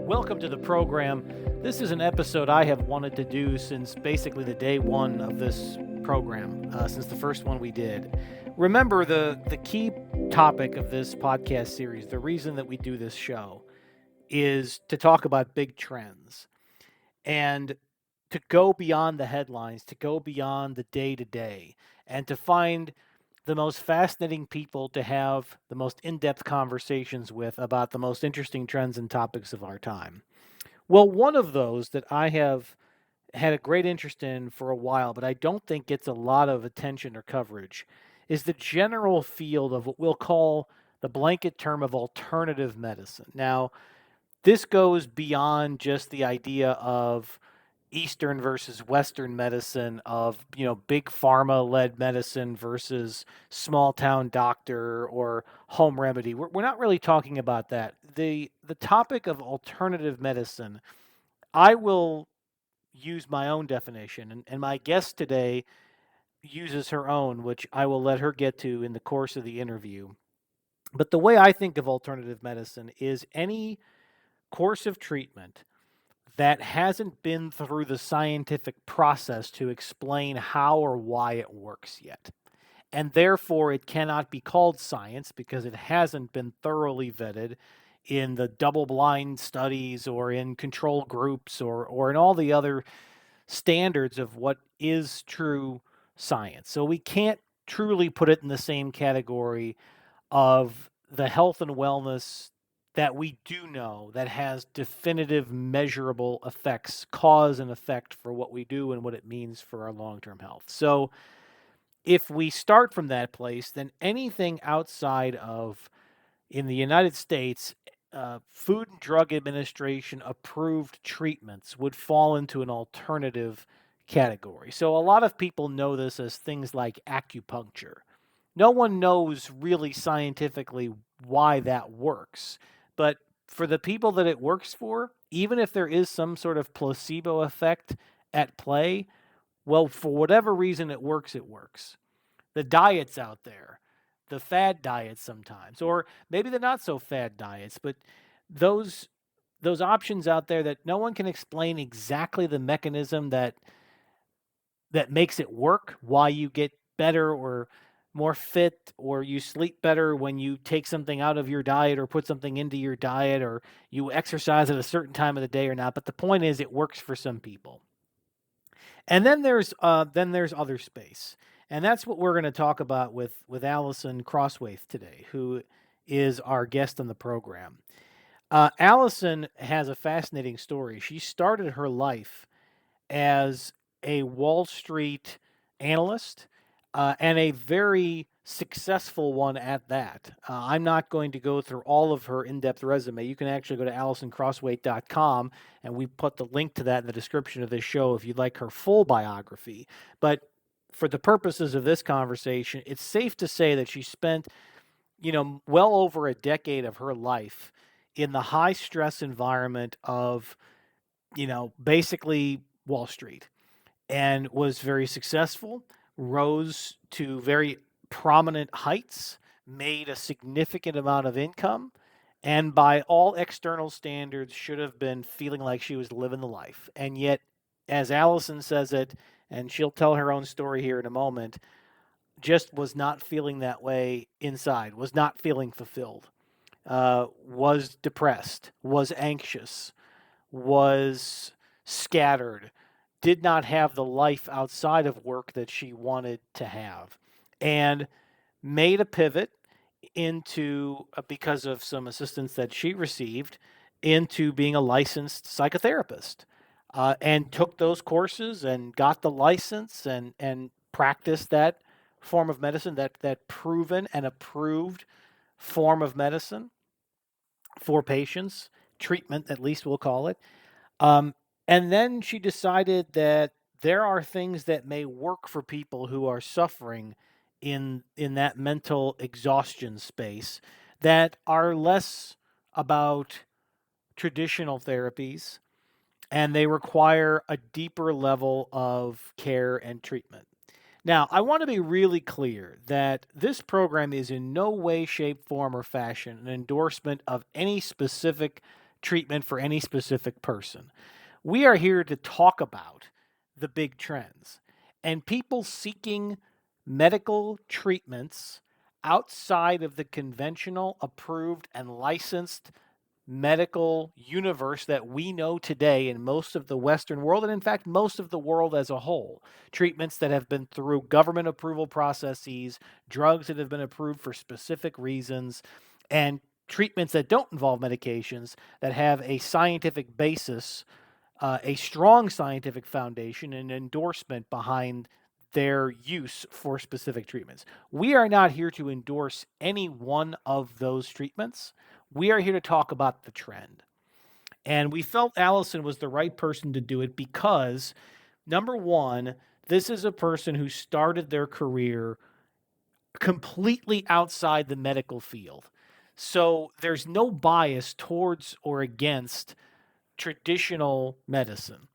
Welcome to the program. This is an episode I have wanted to do since basically the day one of this program, since the first one we did. Remember, the key topic of this podcast series, the reason that we do this show, is to talk about big trends and to go beyond the headlines, to go beyond the day to day, and to find the most fascinating people to have the most in depth conversations with about the most interesting trends and topics of our time. Well, one of those that I have had a great interest in for a while, but I don't think gets a lot of attention or coverage, is the general field of what we'll call the blanket term of alternative medicine. Now, this goes beyond just the idea of Eastern versus Western medicine, of big pharma led medicine versus small town doctor or home remedy. We're not really talking about that. The topic of alternative medicine, I will use my own definition, and my guest today uses her own, which I will let her get to in the course of the interview. But the way I think of alternative medicine is any course of treatment that hasn't been through the scientific process to explain how or why it works yet. And therefore, it cannot be called science because it hasn't been thoroughly vetted in the double blind studies or in control groups or in all the other standards of what is true science. So we can't truly put it in the same category of the health and wellness that we do know that has definitive measurable effects, cause and effect for what we do and what it means for our long-term health. So if we start from that place, then anything outside of, in the United States, Food and Drug Administration approved treatments would fall into an alternative category. So a lot of people know this as things like acupuncture. No one knows really scientifically why that works. But for the people that it works for, even if there is some sort of placebo effect at play, well, for whatever reason it works, it works. The diets out there, the fad diets sometimes, or maybe the not so fad diets, but those options out there that no one can explain exactly the mechanism that makes it work, why you get better or more fit, or you sleep better when you take something out of your diet or put something into your diet, or you exercise at a certain time of the day or not. But the point is, it works for some people. And then there's other space, and that's what we're going to talk about with Alison Crosthwait today, who is our guest on the program. Alison has a fascinating story. She started her life as a Wall Street analyst, and a very successful one at that. I'm not going to go through all of her in-depth resume. You can actually go to AlisonCrosthwait.com, and we put the link to that in the description of this show if you'd like her full biography. But for the purposes of this conversation, it's safe to say that she spent, well over a decade of her life in the high stress environment of, basically Wall Street, and was very successful, rose to very prominent heights, made a significant amount of income, and by all external standards should have been feeling like she was living the life. And yet, as Alison says it, and she'll tell her own story here in a moment, just was not feeling that way inside, was not feeling fulfilled, was depressed, was anxious, was scattered, did not have the life outside of work that she wanted to have, and made a pivot into, because of some assistance that she received, into being a licensed psychotherapist, and took those courses and got the license and practiced that form of medicine, that proven and approved form of medicine for patients, treatment at least we'll call it. And then she decided that there are things that may work for people who are suffering in that mental exhaustion space that are less about traditional therapies, and they require a deeper level of care and treatment. Now, I want to be really clear that this program is in no way, shape, form, or fashion an endorsement of any specific treatment for any specific person. We are here to talk about the big trends and people seeking medical treatments outside of the conventional, approved, and licensed medical universe that we know today in most of the Western world, and in fact, most of the world as a whole. Treatments that have been through government approval processes, drugs that have been approved for specific reasons, and treatments that don't involve medications that have a scientific basis, a strong scientific foundation, and endorsement behind their use for specific treatments. We are not here to endorse any one of those treatments. We are here to talk about the trend. And we felt Alison was the right person to do it because, number one, this is a person who started their career completely outside the medical field. So there's no bias towards or against traditional medicine.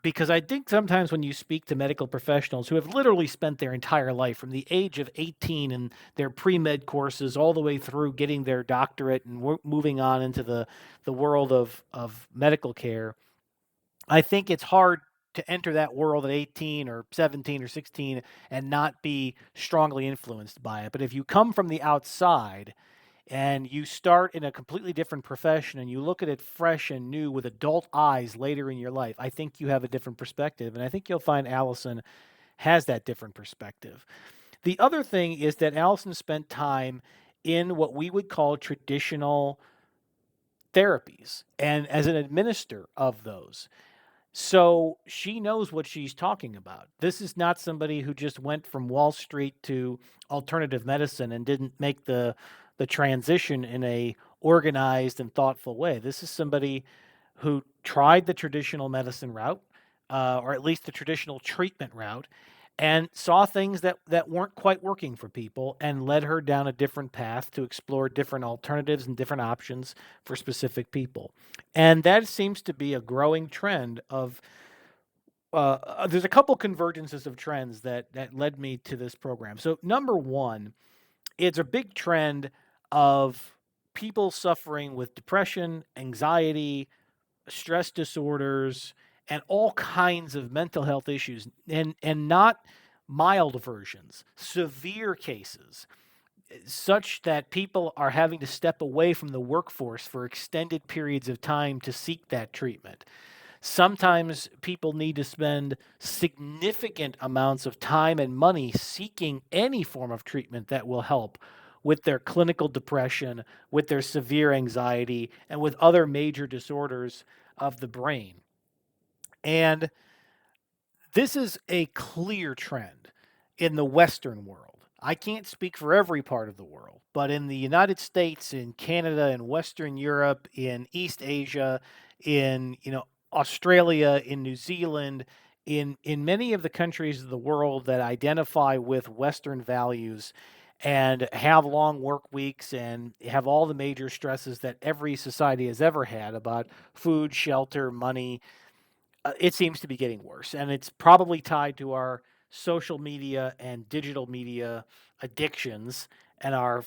Because I think sometimes when you speak to medical professionals who have literally spent their entire life from the age of 18 in their pre-med courses all the way through getting their doctorate and moving on into the world of medical care, I think it's hard to enter that world at 18 or 17 or 16 and not be strongly influenced by it. But if you come from the outside and you start in a completely different profession and you look at it fresh and new with adult eyes later in your life, I think you have a different perspective. And I think you'll find Alison has that different perspective. The other thing is that Alison spent time in what we would call traditional therapies and as an administrator of those. So she knows what she's talking about. This is not somebody who just went from Wall Street to alternative medicine and didn't make the transition in a organized and thoughtful way. This is somebody who tried the traditional medicine route, or at least the traditional treatment route, and saw things that weren't quite working for people and led her down a different path to explore different alternatives and different options for specific people. And that seems to be a growing trend of there's a couple convergences of trends that led me to this program. So number one, it's a big trend of people suffering with depression, anxiety, stress disorders, and all kinds of mental health issues, and not mild versions, severe cases, such that people are having to step away from the workforce for extended periods of time to seek that treatment. Sometimes people need to spend significant amounts of time and money seeking any form of treatment that will help with their clinical depression, with their severe anxiety, and with other major disorders of the brain. And this is a clear trend in the Western world. I can't speak for every part of the world, but in the United States, in Canada, in Western Europe, in East Asia, in Australia, in New Zealand, in many of the countries of the world that identify with Western values and have long work weeks and have all the major stresses that every society has ever had about food, shelter, money, it seems to be getting worse. And it's probably tied to our social media and digital media addictions and our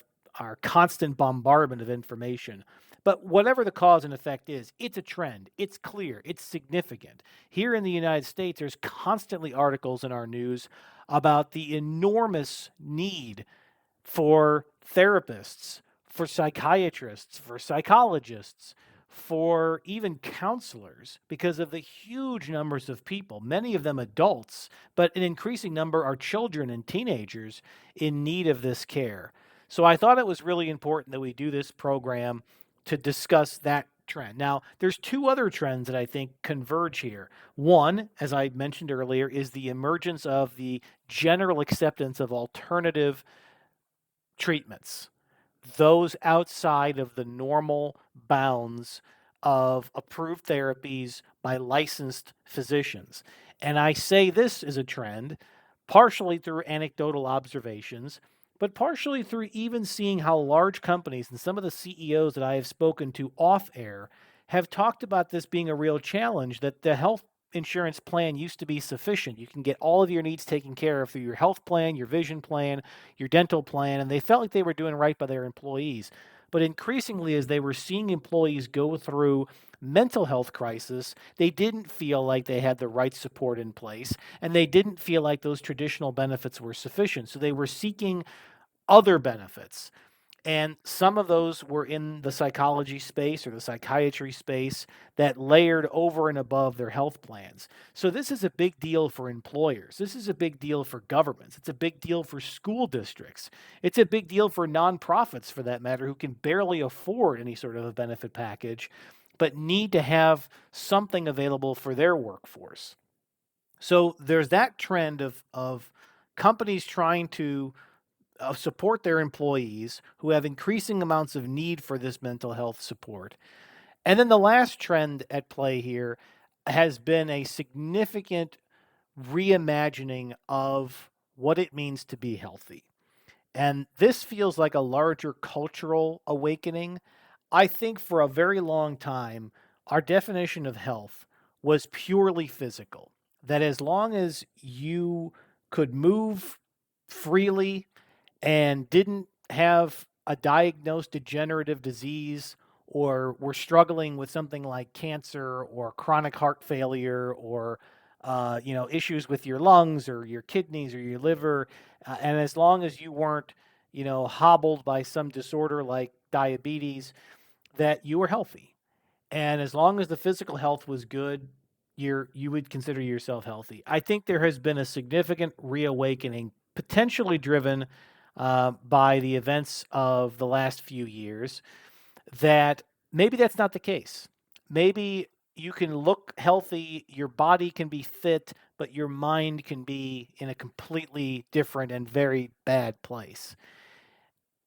constant bombardment of information. But whatever the cause and effect is, it's a trend. It's clear. It's significant. Here in the United States, there's constantly articles in our news about the enormous need for therapists, for psychiatrists, for psychologists, for even counselors, because of the huge numbers of people, many of them adults, but an increasing number are children and teenagers in need of this care. So I thought it was really important that we do this program to discuss that trend. Now, there's two other trends that I think converge here. One, as I mentioned earlier, is the emergence of the general acceptance of alternative treatments, those outside of the normal bounds of approved therapies by licensed physicians. And I say this is a trend partially through anecdotal observations, but partially through even seeing how large companies and some of the CEOs that I have spoken to off air have talked about this being a real challenge, that the health insurance plan used to be sufficient. You can get all of your needs taken care of through your health plan, your vision plan, your dental plan, and they felt like they were doing right by their employees. but increasingly as they were seeing employees go through mental health crisis, they didn't feel like they had the right support in place, and they didn't feel like those traditional benefits were sufficient. So they were seeking other benefits. And some of those were in the psychology space or the psychiatry space that layered over and above their health plans. So this is a big deal for employers. This is a big deal for governments. It's a big deal for school districts. It's a big deal for nonprofits, for that matter, who can barely afford any sort of a benefit package, but need to have something available for their workforce. So there's that trend of companies trying to support their employees who have increasing amounts of need for this mental health support. And then the last trend at play here has been a significant reimagining of what it means to be healthy. And this feels like a larger cultural awakening. I think for a very long time, our definition of health was purely physical. That as long as you could move freely and didn't have a diagnosed degenerative disease or were struggling with something like cancer or chronic heart failure or issues with your lungs or your kidneys or your liver, and as long as you weren't hobbled by some disorder like diabetes, that you were healthy. And as long as the physical health was good, you would consider yourself healthy. I think there has been a significant reawakening, potentially driven by the events of the last few years, that maybe that's not the case. Maybe you can look healthy, your body can be fit, but your mind can be in a completely different and very bad place.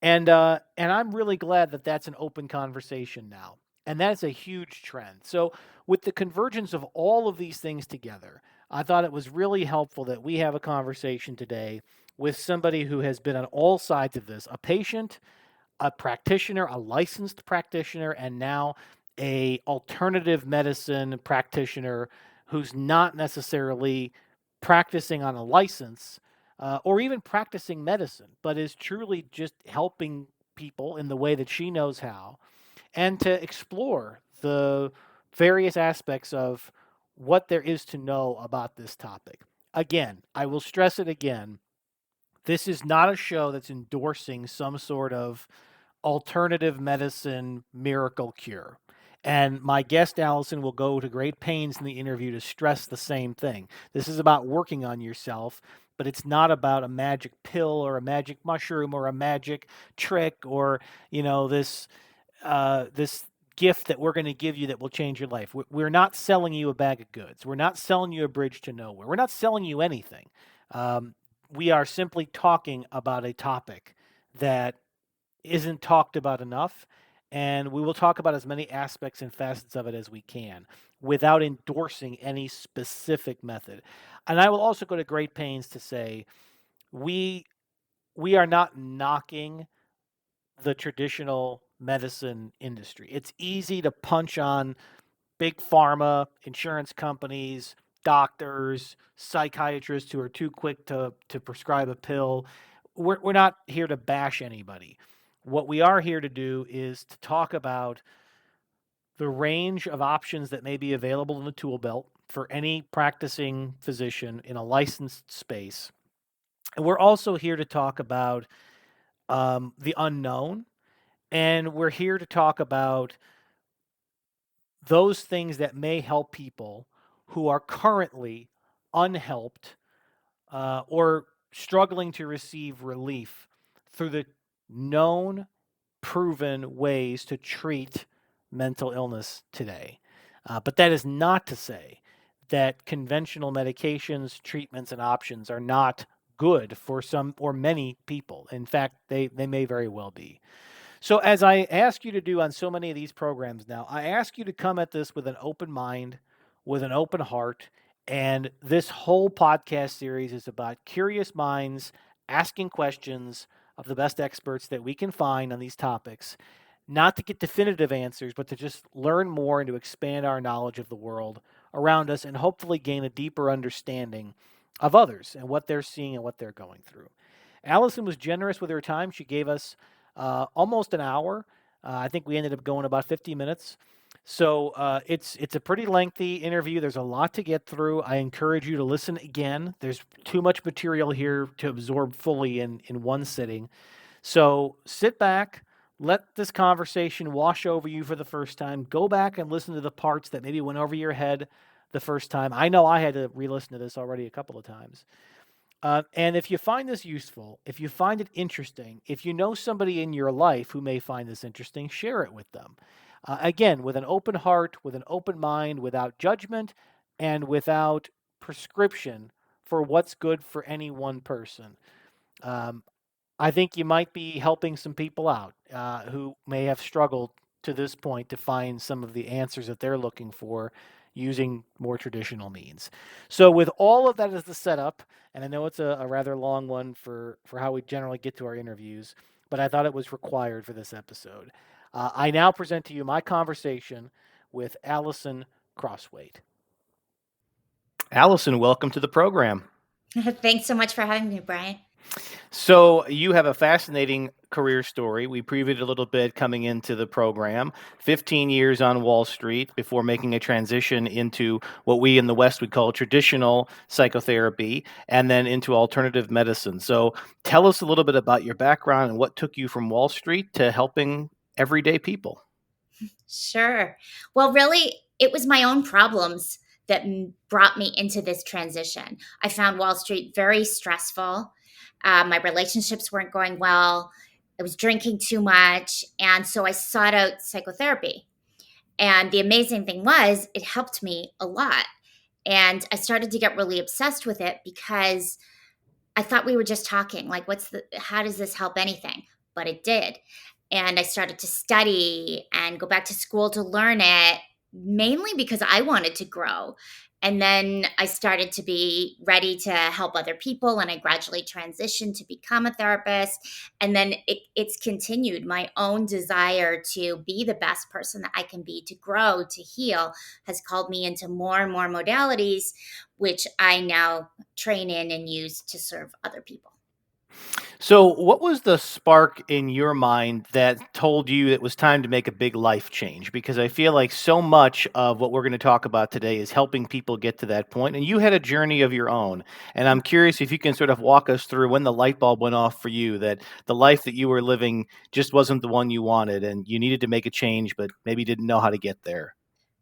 And I'm really glad that that's an open conversation now. And that's a huge trend. So with the convergence of all of these things together, I thought it was really helpful that we have a conversation today with somebody who has been on all sides of this, a patient, a practitioner, a licensed practitioner, and now a alternative medicine practitioner who's not necessarily practicing on a license, or even practicing medicine, but is truly just helping people in the way that she knows how, and to explore the various aspects of what there is to know about this topic. Again, I will stress it again. This is not a show that's endorsing some sort of alternative medicine miracle cure. And my guest, Alison, will go to great pains in the interview to stress the same thing. This is about working on yourself, but it's not about a magic pill or a magic mushroom or a magic trick or, this gift that we're going to give you that will change your life. We're not selling you a bag of goods. We're not selling you a bridge to nowhere. We're not selling you anything. We are simply talking about a topic that isn't talked about enough, and we will talk about as many aspects and facets of it as we can without endorsing any specific method. And I will also go to great pains to say we we are not knocking the traditional medicine industry. It's easy to punch on big pharma, insurance companies, doctors, psychiatrists who are too quick to prescribe a pill. We're not here to bash anybody. What we are here to do is to talk about the range of options that may be available in the tool belt for any practicing physician in a licensed space. And we're also here to talk about the unknown. And we're here to talk about those things that may help people who are currently unhelped, or struggling to receive relief through the known, proven ways to treat mental illness today. But that is not to say that conventional medications, treatments, and options are not good for some or many people. In fact, they may very well be. So, as I ask you to do on so many of these programs now, I ask you to come at this with an open mind, with an open heart. And this whole podcast series is about curious minds asking questions of the best experts that we can find on these topics, not to get definitive answers, but to just learn more and to expand our knowledge of the world around us and hopefully gain a deeper understanding of others and what they're seeing and what they're going through. Allison was generous with her time. She gave us almost an hour. I think we ended up going about 50 minutes. So it's a pretty lengthy interview. There's a lot to get through. I encourage you to listen again. There's too much material here to absorb fully in one sitting. So sit back, let this conversation wash over you for the first time. Go back and listen to the parts that maybe went over your head the first time. I know I had to re-listen to this already a couple of times. And if you find this useful, if you find it interesting, if you know somebody in your life who may find this interesting, share it with them. Again, with an open heart, with an open mind, without judgment, and without prescription for what's good for any one person. Um, I think you might be helping some people out who may have struggled to this point to find some of the answers that they're looking for using more traditional means. So, with all of that as the setup, and I know it's a rather long one for how we generally get to our interviews, but I thought it was required for this episode. I now present to you my conversation with Alison Crosthwait. Alison, welcome to the program. Thanks so much for having me, Brian. So you have a fascinating career story. We previewed a little bit coming into the program. 15 years on Wall Street before making a transition into what we in the West would call traditional psychotherapy and then into alternative medicine. So tell us a little bit about your background and what took you from Wall Street to helping everyday people. Sure. Well, really, it was my own problems that brought me into this transition. I found Wall Street very stressful. My relationships weren't going well. I was drinking too much. And so I sought out psychotherapy. And the amazing thing was, it helped me a lot. And I started to get really obsessed with it because I thought we were just talking. Like, how does this help anything? But it did. And I started to study and go back to school to learn it, mainly because I wanted to grow. And then I started to be ready to help other people, and I gradually transitioned to become a therapist. And then it's continued. My own desire to be the best person that I can be, to grow, to heal, has called me into more and more modalities, which I now train in and use to serve other people. So, what was the spark in your mind that told you it was time to make a big life change? Because I feel like so much of what we're going to talk about today is helping people get to that point. And you had a journey of your own. And I'm curious if you can sort of walk us through when the light bulb went off for you that the life that you were living just wasn't the one you wanted and you needed to make a change, but maybe didn't know how to get there.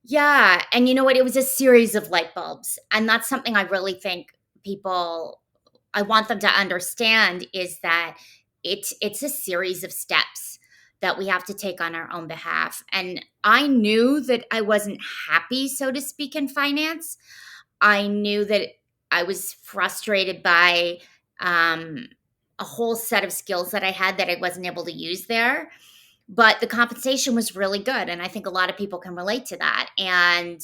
Yeah, and you know what? It was a series of light bulbs, and that's something I really think people I want them to understand is that it's a series of steps that we have to take on our own behalf. And I knew that I wasn't happy, so to speak, in finance. I knew that I was frustrated by um, a whole set of skills that I had that I wasn't able to use there, but the compensation was really good, and I think a lot of people can relate to that. And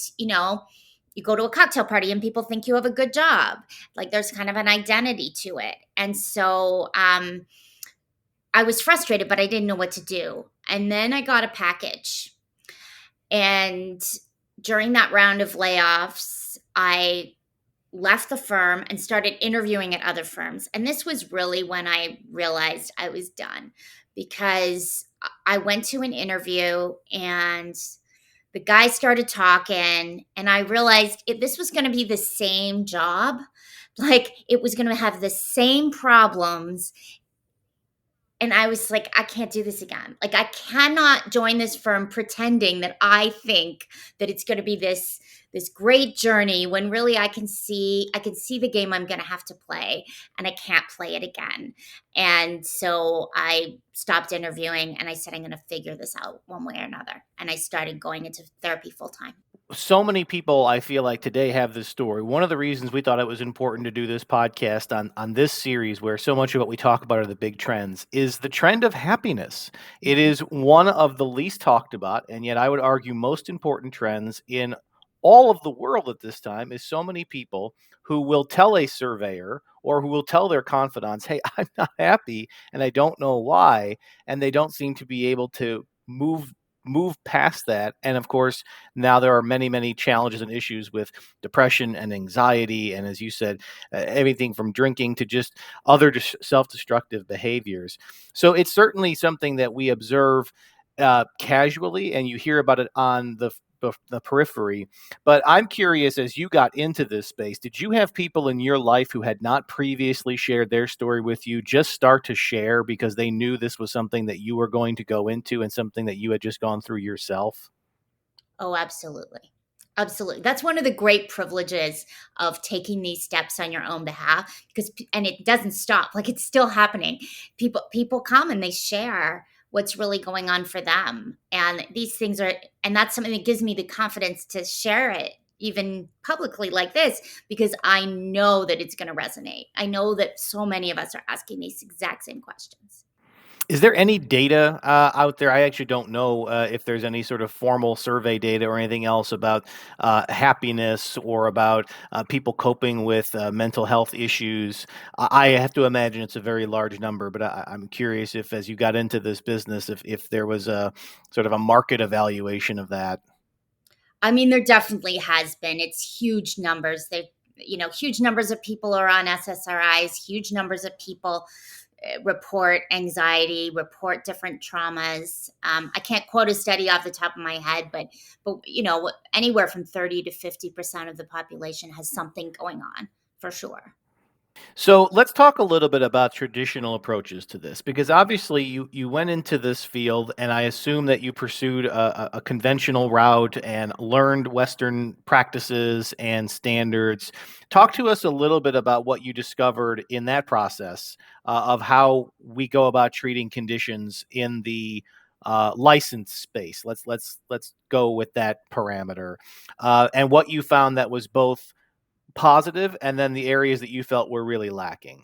you go to a cocktail party and people think you have a good job. Like, there's kind of an identity to it. And so I was frustrated, but I didn't know what to do. And then I got a package, and during that round of layoffs, I left the firm and started interviewing at other firms. And this was really when I realized I was done, because I went to an interview and the guy started talking, and I realized this was going to be the same job. Like, it was going to have the same problems. And I was like, I can't do this again. Like, I cannot join this firm pretending that I think that it's going to be this great journey when really I can see the game I'm going to have to play, and I can't play it again. And so I stopped interviewing, and I said, I'm going to figure this out one way or another. And I started going into therapy full time. So many people I feel like today have this story. One of the reasons we thought it was important to do this podcast on this series, where so much of what we talk about are the big trends, is the trend of happiness. It is one of the least talked about, and yet I would argue most important trends in all of the world at this time. Is so many people who will tell a surveyor or who will tell their confidants, hey, I'm not happy and I don't know why, and they don't seem to be able to move past that. And of course, now there are many, many challenges and issues with depression and anxiety. And as you said, everything from drinking to just other self destructive behaviors. So it's certainly something that we observe casually, and you hear about it on the periphery. But I'm curious, as you got into this space, did you have people in your life who had not previously shared their story with you just start to share because they knew this was something that you were going to go into and something that you had just gone through yourself? Oh, absolutely. Absolutely. That's one of the great privileges of taking these steps on your own behalf, because and it doesn't stop. Like, it's still happening. People come and they share what's really going on for them. And these things are and that's something that gives me the confidence to share it even publicly like this, because I know that it's going to resonate. I know that so many of us are asking these exact same questions. Is there any data out there? I actually don't know if there's any sort of formal survey data or anything else about happiness or about people coping with mental health issues. I have to imagine it's a very large number, but I'm curious if, as you got into this business, if there was a sort of a market evaluation of that. I mean, there definitely has been. It's huge numbers. Huge numbers of people are on SSRIs. Huge numbers of people report anxiety, report different traumas. I can't quote a study off the top of my head, but anywhere from 30 to 50% of the population has something going on for sure. So let's talk a little bit about traditional approaches to this, because obviously you went into this field, and I assume that you pursued a conventional route and learned Western practices and standards. Talk to us a little bit about what you discovered in that process of how we go about treating conditions in the license space. Let's go with that parameter, and what you found that was both positive, and then the areas that you felt were really lacking.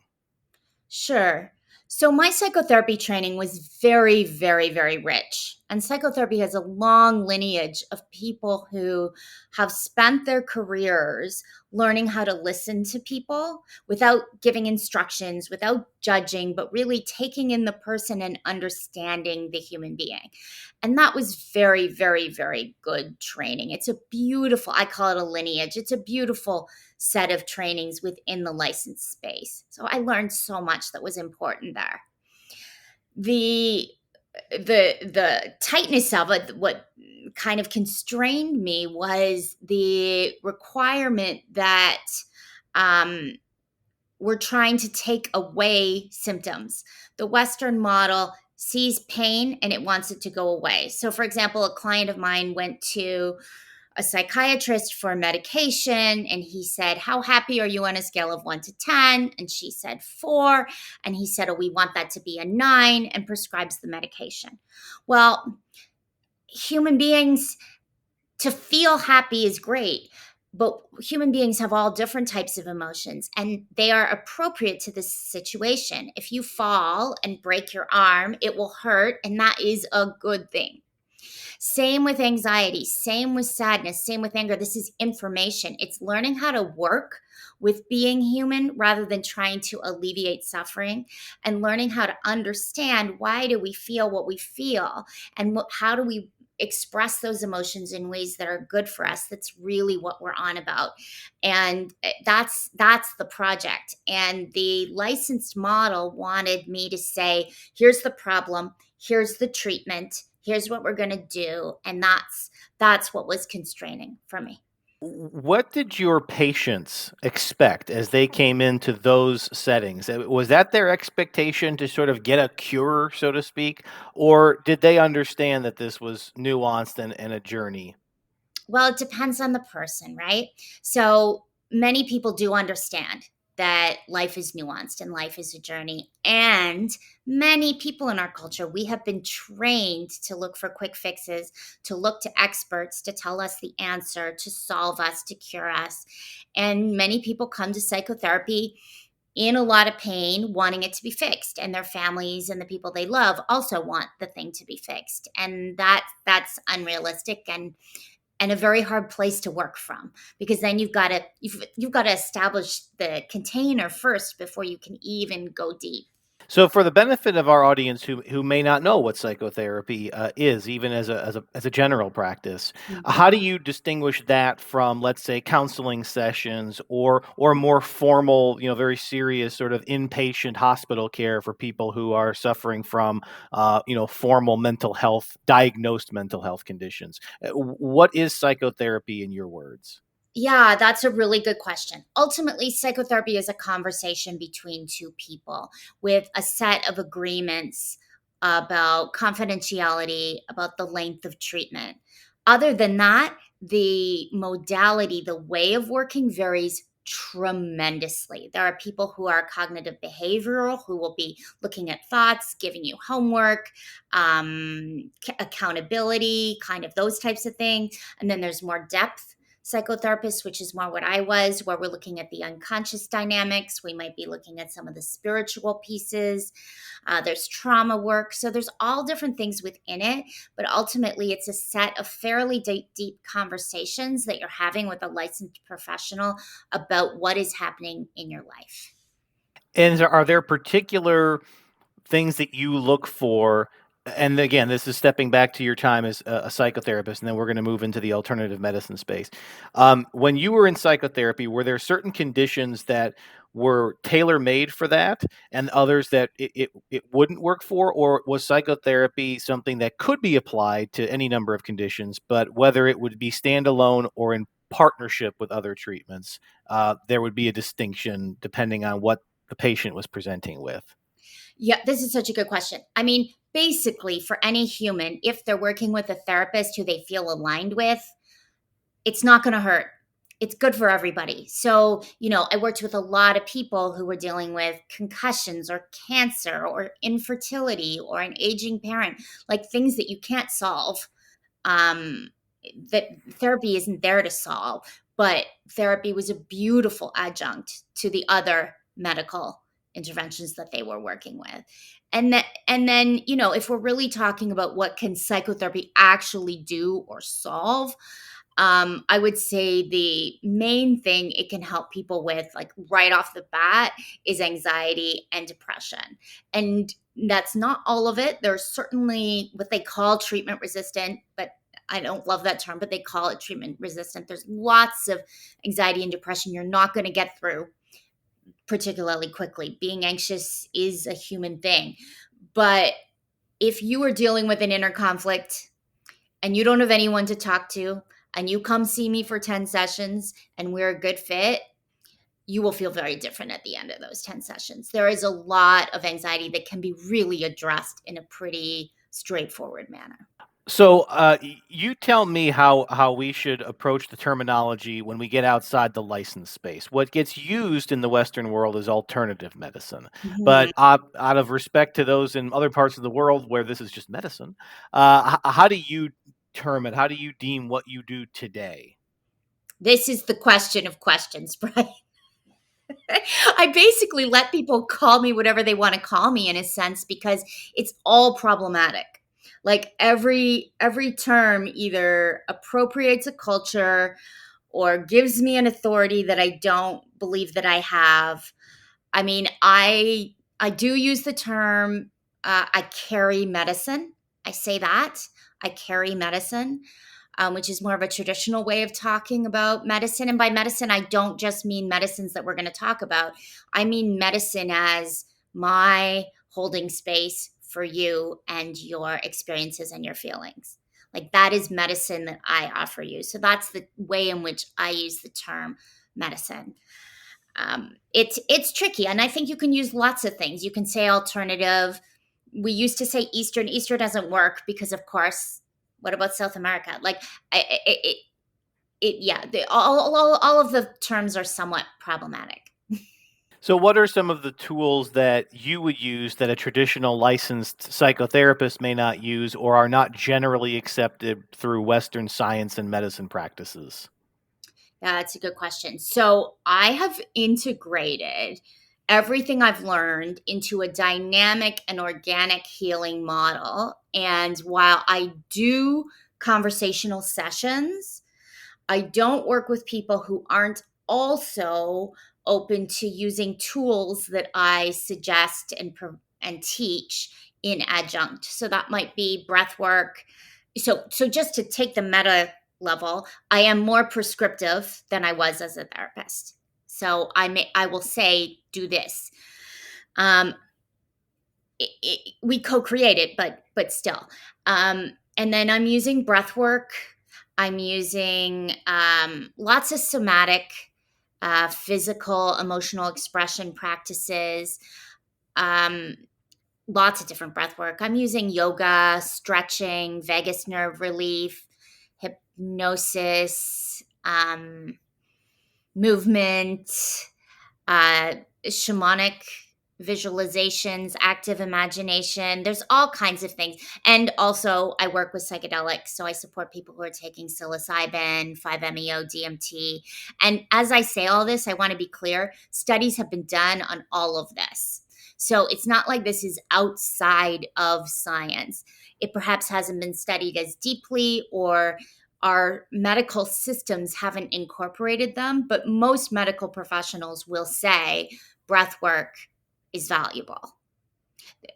Sure. So my psychotherapy training was very, very, very rich. And psychotherapy has a long lineage of people who have spent their careers learning how to listen to people without giving instructions, without judging, but really taking in the person and understanding the human being. And that was very, very, very good training. It's a beautiful, I call it a lineage. It's a beautiful set of trainings within the license space. So I learned so much that was important there. The the tightness of it, what kind of constrained me was the requirement that um, we're trying to take away symptoms. The Western model sees pain and it wants it to go away. So, for example, a client of mine went to a psychiatrist for medication, and he said, "How happy are you on a scale of 1 to 10?" And she said 4. And he said, "Oh, we want that to be a 9," and prescribes the medication. Well, human beings, to feel happy is great, but human beings have all different types of emotions, and they are appropriate to this situation. If you fall and break your arm, it will hurt, and that is a good thing. Same with anxiety, same with sadness, same with anger. This is information. It's learning how to work with being human rather than trying to alleviate suffering, and learning how to understand why do we feel what we feel, and how do we express those emotions in ways that are good for us. That's really what we're on about. And that's the project. And the licensed model wanted me to say, here's the problem, here's the treatment, here's what we're going to do. And that's what was constraining for me. What did your patients expect as they came into those settings? Was that their expectation to sort of get a cure, so to speak? Or did they understand that this was nuanced and a journey? Well, it depends on the person, right? So many people do understand that life is nuanced and life is a journey. And many people in our culture, we have been trained to look for quick fixes, to look to experts to tell us the answer, to solve us, to cure us. And many people come to psychotherapy in a lot of pain, wanting it to be fixed. And their families and the people they love also want the thing to be fixed. And that's unrealistic, and a very hard place to work from, because then you've got to establish the container first before you can even go deep. So, for the benefit of our audience who may not know what psychotherapy is, even as a general practice, Mhm. how do you distinguish that from, let's say, counseling sessions or more formal, very serious sort of inpatient hospital care for people who are suffering from, formal mental health, diagnosed mental health conditions? What is psychotherapy in your words? Yeah, that's a really good question. Ultimately, psychotherapy is a conversation between two people with a set of agreements about confidentiality, about the length of treatment. Other than that, the modality, the way of working varies tremendously. There are people who are cognitive behavioral who will be looking at thoughts, giving you homework, accountability, kind of those types of things. And then there's more depth psychotherapist, which is more what I was, where we're looking at the unconscious dynamics. We might be looking at some of the spiritual pieces. There's trauma work. So there's all different things within it. But ultimately, it's a set of fairly deep conversations that you're having with a licensed professional about what is happening in your life. And are there particular things that you look for? And again, this is stepping back to your time as a psychotherapist, and then we're going to move into the alternative medicine space. When you were in psychotherapy, were there certain conditions that were tailor made for that and others that it wouldn't work for? Or was psychotherapy something that could be applied to any number of conditions, but whether it would be standalone or in partnership with other treatments, there would be a distinction depending on what the patient was presenting with? Yeah, this is such a good question. I mean, basically, for any human, if they're working with a therapist who they feel aligned with, it's not going to hurt. It's good for everybody. So, I worked with a lot of people who were dealing with concussions or cancer or infertility or an aging parent, like things that you can't solve, um, that therapy isn't there to solve. But therapy was a beautiful adjunct to the other medical interventions that they were working with. And then, if we're really talking about what can psychotherapy actually do or solve, I would say the main thing it can help people with, like right off the bat, is anxiety and depression. And that's not all of it. There's certainly what they call treatment resistant, but I don't love that term, but they call it treatment resistant. There's lots of anxiety and depression you're not going to get through particularly quickly. Being anxious is a human thing. But if you are dealing with an inner conflict and you don't have anyone to talk to, and you come see me for 10 sessions and we're a good fit, you will feel very different at the end of those 10 sessions. There is a lot of anxiety that can be really addressed in a pretty straightforward manner. So, you tell me how we should approach the terminology when we get outside the licensed space. What gets used in the Western world is alternative medicine, but Mhm. out of respect to those in other parts of the world where this is just medicine, how do you term it? How do you deem what you do today? This is the question of questions, right? I basically let people call me whatever they want to call me in a sense because it's all problematic. Like every term either appropriates a culture or gives me an authority that I don't believe that I have. I mean, I do use the term I carry medicine. I say that I carry medicine, which is more of a traditional way of talking about medicine. And by medicine, I don't just mean medicines that we're going to talk about. I mean medicine as my holding space for you and your experiences and your feelings. Like that is medicine that I offer you. So that's the way in which I use the term medicine. It's tricky, and I think you can use lots of things. You can say alternative. We used to say Eastern. Eastern doesn't work because, of course, what about South America? Like, yeah, all of the terms are somewhat problematic. So, what are some of the tools that you would use that a traditional licensed psychotherapist may not use or are not generally accepted through Western science and medicine practices? Yeah, that's a good question. So I have integrated everything I've learned into a dynamic and organic healing model. And while I do conversational sessions, I don't work with people who aren't also open to using tools that I suggest and and teach in adjunct. So that might be breath work. So just to take the meta level, I am more prescriptive than I was as a therapist. So I will say, do this. Um, we co-create it, but still. And then I'm using breath work. I'm using lots of somatic, physical, emotional expression practices. Um, Lots of different breath work. I'm using yoga, stretching, vagus nerve relief, hypnosis, movement, uh, shamanic visualizations, active imagination. There's all kinds of things. And also, I work with psychedelics. So I support people who are taking psilocybin, 5-MeO, DMT. And as I say all this, I want to be clear, studies have been done on all of this. So it's not like this is outside of science. It perhaps hasn't been studied as deeply, or our medical systems haven't incorporated them, but most medical professionals will say breath work is valuable.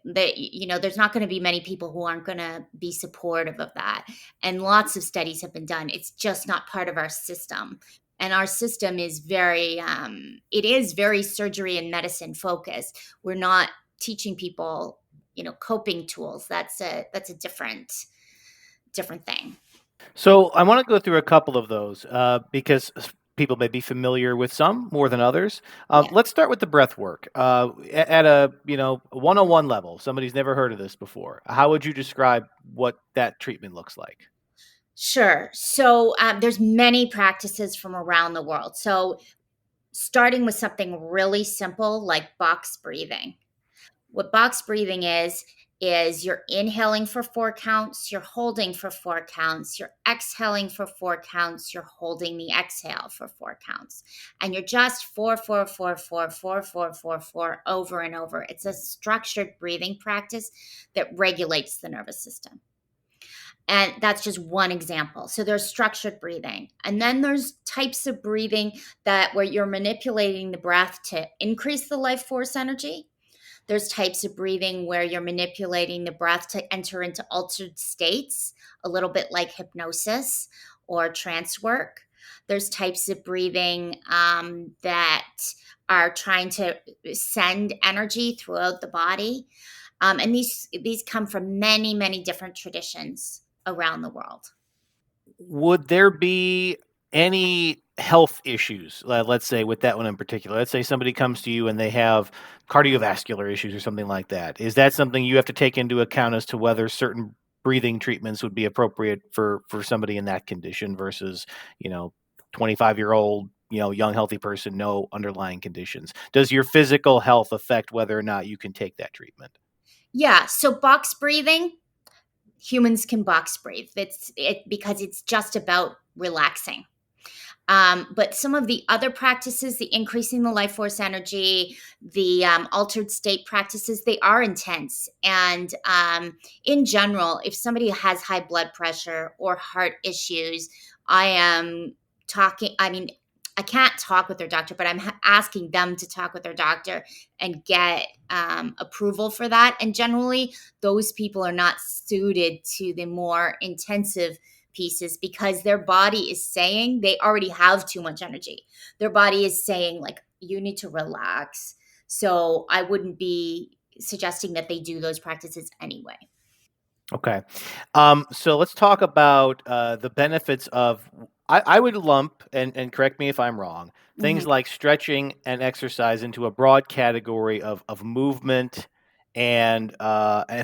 There's not going to be many people who aren't going to be supportive of that. And lots of studies have been done. It's just not part of our system. And our system is very surgery and medicine focused. We're not teaching people, coping tools. That's a different thing. So I want to go through a couple of those because people may be familiar with some more than others. Yeah. Let's start with the breath work at a 101 level. Somebody's never heard of this before. How would you describe what that treatment looks like? Sure. So there's many practices from around the world. So starting with something really simple like box breathing. What box breathing is you're inhaling for 4 counts, you're holding for 4 counts, you're exhaling for 4 counts, you're holding the exhale for 4 counts. And you're just 4, 4, 4, 4, 4, 4, 4, 4 over and over. It's a structured breathing practice that regulates the nervous system. And that's just one example. So there's structured breathing. And then there's types of breathing where you're manipulating the breath to increase the life force energy. There's types of breathing where you're manipulating the breath to enter into altered states, a little bit like hypnosis or trance work. There's types of breathing that are trying to send energy throughout the body. And these come from many, many different traditions around the world. Would there be any health issues, let's say with that one in particular? Let's say somebody comes to you and they have cardiovascular issues or something like that. Is that something you have to take into account as to whether certain breathing treatments would be appropriate for somebody in that condition versus, 25-year-old, young healthy person, no underlying conditions? Does your physical health affect whether or not you can take that treatment? Yeah. So box breathing, humans can box breathe. Because it's just about relaxing. But some of the other practices, the increasing the life force energy, the altered state practices, they are intense. And in general, if somebody has high blood pressure or heart issues, I can't talk with their doctor, but I'm asking them to talk with their doctor and get approval for that. And generally, those people are not suited to the more intensive pieces because their body is saying they already have too much energy. Their body is saying, like, you need to relax. So I wouldn't be suggesting that they do those practices anyway. Okay. So let's talk about the benefits of, I would lump, and correct me if I'm wrong, things Mhm. like stretching and exercise into a broad category of movement and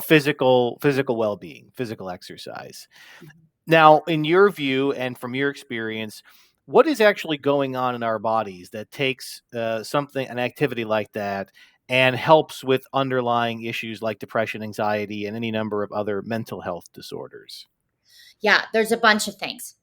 physical well-being, physical exercise. Mhm. Now, in your view and from your experience, what is actually going on in our bodies that takes an activity like that, and helps with underlying issues like depression, anxiety, and any number of other mental health disorders? Yeah, there's a bunch of things.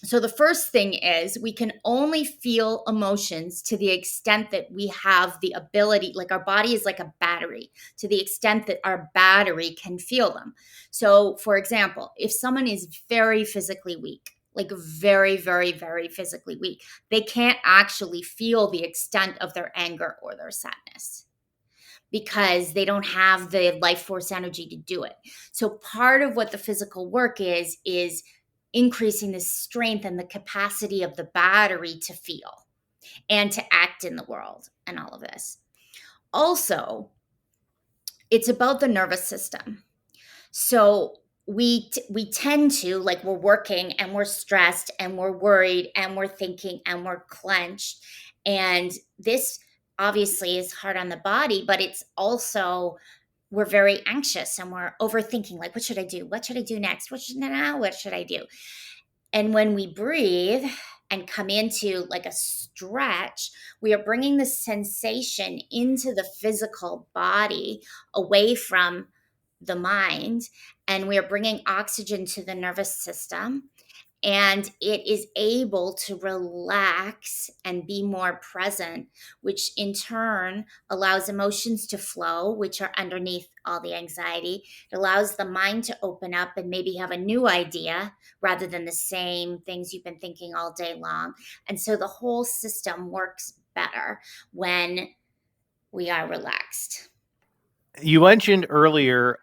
So the first thing is we can only feel emotions to the extent that we have the ability, like our body is like a battery, to the extent that our battery can feel them. So, for example, if someone is very physically weak, like very, very, very physically weak, they can't actually feel the extent of their anger or their sadness because they don't have the life force energy to do it. So part of what the physical work is increasing the strength and the capacity of the battery to feel and to act in the world and all of this. Also, it's about the nervous system. So we tend to, like, we're working and we're stressed and we're worried and we're thinking and we're clenched, and this obviously is hard on the body, but it's also, we're very anxious and we're overthinking, like, what should I do, what should I do next, what should I do. And when we breathe and come into like a stretch, we are bringing the sensation into the physical body away from the mind, and we are bringing oxygen to the nervous system, and it is able to relax and be more present, which in turn allows emotions to flow, which are underneath all the anxiety. It allows the mind to open up and maybe have a new idea rather than the same things you've been thinking all day long. And so the whole system works better when we are relaxed. You mentioned earlier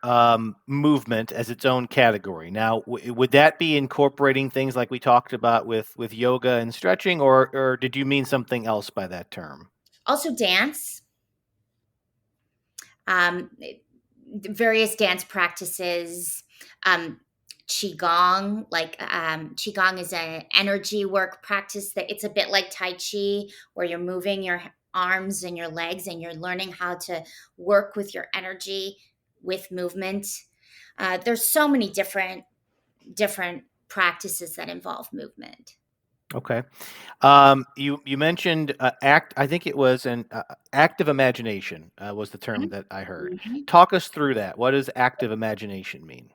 movement as its own category. Now, would that be incorporating things like we talked about with yoga and stretching, or did you mean something else by that term? Also, dance. Um, Various dance practices, qigong, like, qigong is an energy work practice that it's a bit like tai chi, where you're moving your arms and your legs and you're learning how to work with your energy with movement. There's so many different practices that involve movement. Okay. You mentioned act. I think it was an active imagination was the term that I heard. Mhm. Talk us through that. What does active imagination mean?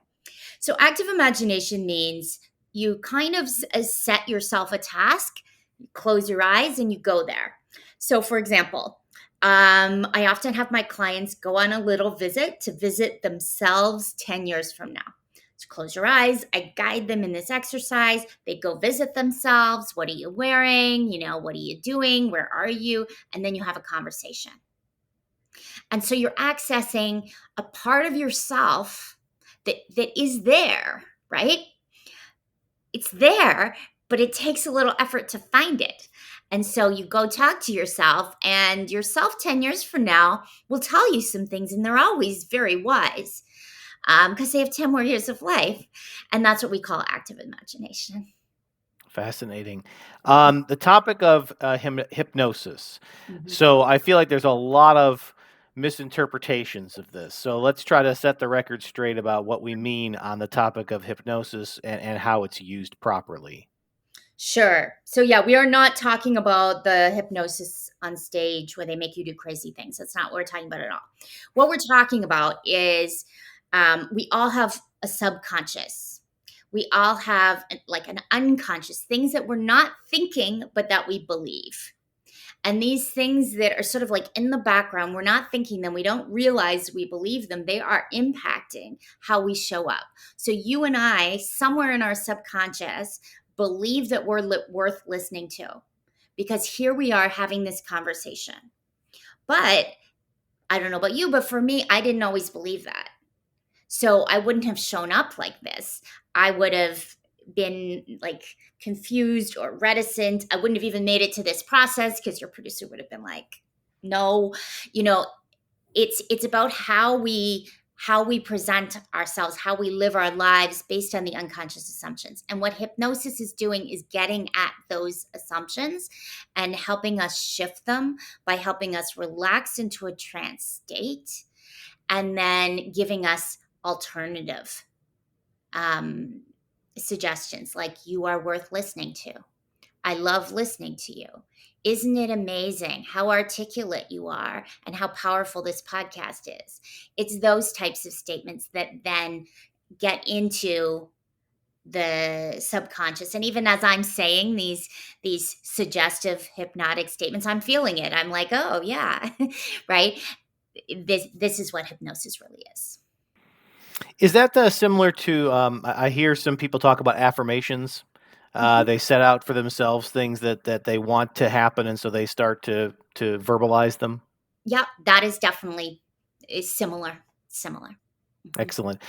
So active imagination means you kind of set yourself a task, you close your eyes, and you go there. So, for example, I often have my clients go on a little visit to visit themselves 10 years from now. So close your eyes. I guide them in this exercise. They go visit themselves. What are you wearing? What are you doing? Where are you? And then you have a conversation. And so you're accessing a part of yourself that is there, right? It's there, but it takes a little effort to find it. And so you go talk to yourself, and yourself 10 years from now will tell you some things, and they're always very wise because they have 10 more years of life. And that's what we call active imagination. Fascinating. The topic of hypnosis. Mhm. So I feel like there's a lot of misinterpretations of this. So let's try to set the record straight about what we mean on the topic of hypnosis and how it's used properly. Sure. So, yeah, we are not talking about the hypnosis on stage where they make you do crazy things. That's not what we're talking about at all. What we're talking about is, we all have a subconscious. We all have like an unconscious, things that we're not thinking, but that we believe. And these things that are sort of like in the background, we're not thinking them, we don't realize we believe them, they are impacting how we show up. So you and I, somewhere in our subconscious, believe that we're worth listening to, because here we are having this conversation. But I don't know about you, but for me, I didn't always believe that. So I wouldn't have shown up like this. I would have been like confused or reticent. I wouldn't have even made it to this process because your producer would have been like, no, you know, it's about how we present ourselves, how we live our lives based on the unconscious assumptions. And what hypnosis is doing is getting at those assumptions and helping us shift them by helping us relax into a trance state, and then giving us alternative suggestions, like, you are worth listening to. I love listening to you. Isn't it amazing how articulate you are and how powerful this podcast is? It's those types of statements that then get into the subconscious. And even as I'm saying these suggestive hypnotic statements, I'm feeling it. I'm like, oh yeah, right? This is what hypnosis really is. Is that similar to? I hear some people talk about affirmations. Mhm. They set out for themselves things that they want to happen, and so they start to verbalize them. Yep, that is definitely. is similar. Similar. Mhm. Excellent.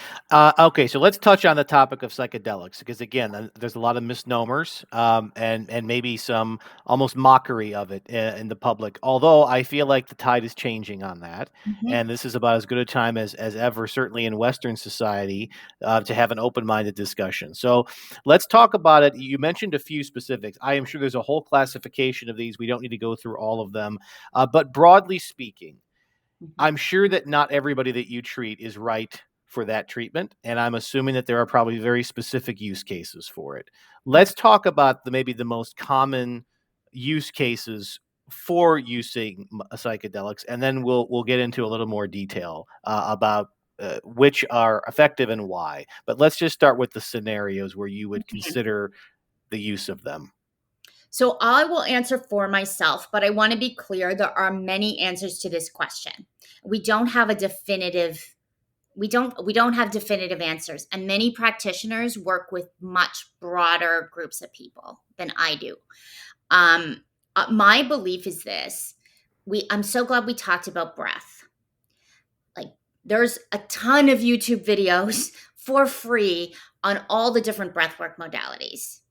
Okay, so let's touch on the topic of psychedelics because again, there's a lot of misnomers and maybe some almost mockery of it in the public. Although I feel like the tide is changing on that, Mhm. and this is about as good a time as ever, certainly in Western society, to have an open-minded discussion. So let's talk about it. You mentioned a few specifics. I am sure there's a whole classification of these. We don't need to go through all of them, but broadly speaking. Mhm. I'm sure that not everybody that you treat is right for that treatment, and I'm assuming that there are probably very specific use cases for it. Let's talk about maybe the most common use cases for using psychedelics, and then we'll get into a little more detail about which are effective and why. But let's just start with the scenarios where you would Mhm. consider the use of them. So I will answer for myself, but I want to be clear there are many answers to this question. We don't have a definitive we don't have definitive answers, and many practitioners work with much broader groups of people than I do. Um my belief is this. I'm so glad we talked about breath. Like there's a ton of YouTube videos for free on all the different breathwork modalities.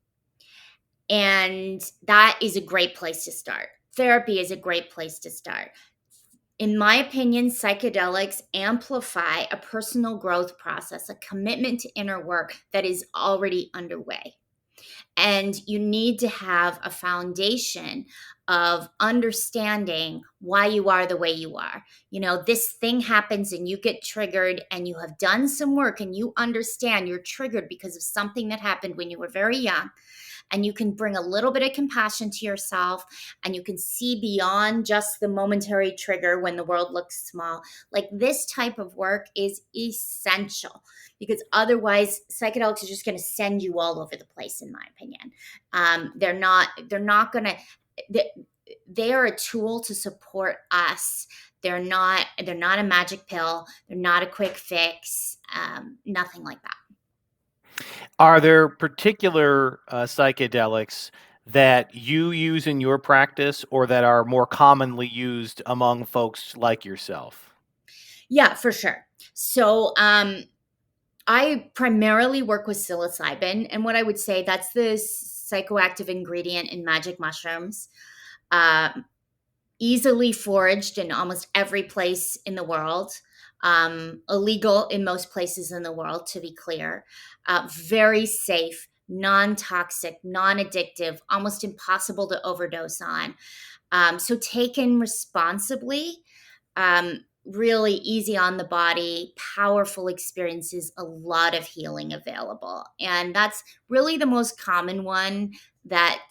And that is a great place to start. Therapy is a great place to start. In my opinion, psychedelics amplify a personal growth process, a commitment to inner work that is already underway. And you need to have a foundation of understanding why you are the way you are. You know, this thing happens and you get triggered, and you have done some work and you understand you're triggered because of something that happened when you were very young, and you can bring a little bit of compassion to yourself, and you can see beyond just the momentary trigger when the world looks small. Like this type of work is essential, because otherwise psychedelics are just going to send you all over the place, in my opinion. They're not going to they are a tool to support us. They're not a magic pill. They're not a quick fix. Nothing like that. Are there particular psychedelics that you use in your practice or that are more commonly used among folks like yourself? Yeah, for sure. So I primarily work with psilocybin, and what I would say, that's the psychoactive ingredient in magic mushrooms. Um, Easily foraged in almost every place in the world. Illegal in most places in the world, to be clear. Very safe, non toxic, non addictive, almost impossible to overdose on. So taken responsibly, really easy on the body, powerful experiences, a lot of healing available. And that's really the most common one that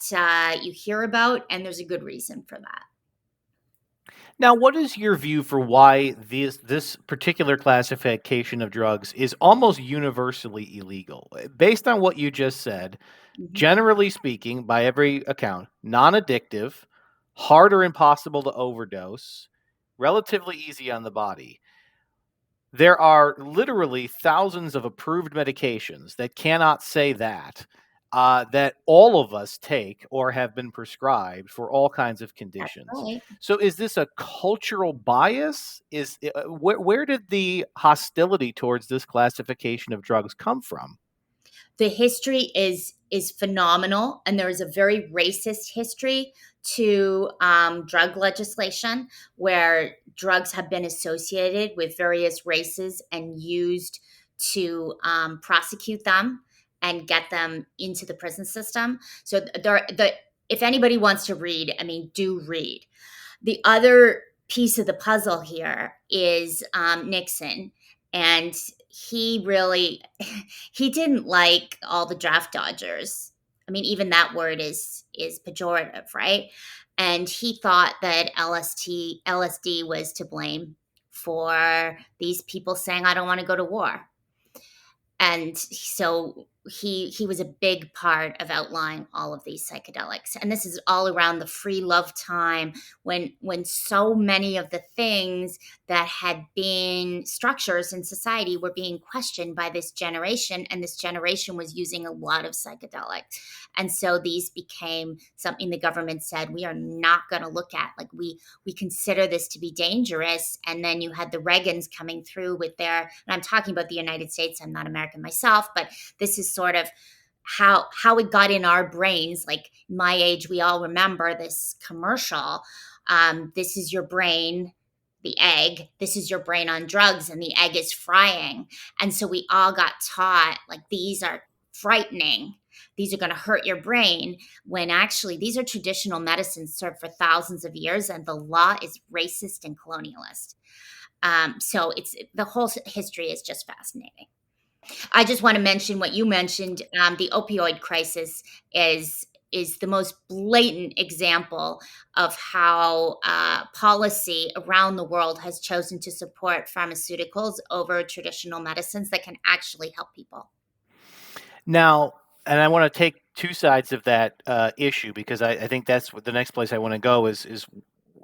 you hear about. And there's a good reason for that. Now, what is your view for why this particular classification of drugs is almost universally illegal? Based on what you just said, Mhm. generally speaking, by every account, non-addictive, hard or impossible to overdose, relatively easy on the body. There are literally thousands of approved medications that cannot say that, that all of us take or have been prescribed for all kinds of That's conditions. right. So, is this a cultural bias? Where did the hostility towards this classification of drugs come from? The history is phenomenal, and there is a very racist history to drug legislation, where drugs have been associated with various races and used to prosecute them and get them into the prison system. So if anybody wants to read, I mean, do read. The other piece of the puzzle here is Nixon, and he really he didn't like all the draft dodgers. I mean, even that word is pejorative, right? And he thought that LSD was to blame for these people saying, "I don't want to go to war." And so he was a big part of outlining all of these psychedelics, and this is all around the free love time, when so many of the things that had been structures in society were being questioned by this generation, and this generation was using a lot of psychedelics. And so these became something the government said we are not going to look at. Like, we consider this to be dangerous. And then you had the Reagans coming through with their, and I'm talking about the United States, I'm not American myself, but this is sort of how it got in our brains. Like, my age, we all remember this commercial. This is your brain, the egg. This is your brain on drugs, and the egg is frying. And so we all got taught, like, these are frightening. These are going to hurt your brain, when actually these are traditional medicines served for thousands of years, and the law is racist and colonialist. So it's the whole history is just fascinating. I just want to mention what you mentioned. The opioid crisis is the most blatant example of how policy around the world has chosen to support pharmaceuticals over traditional medicines that can actually help people. Now, and I want to take two sides of that issue, because I think that's what the next place I want to go is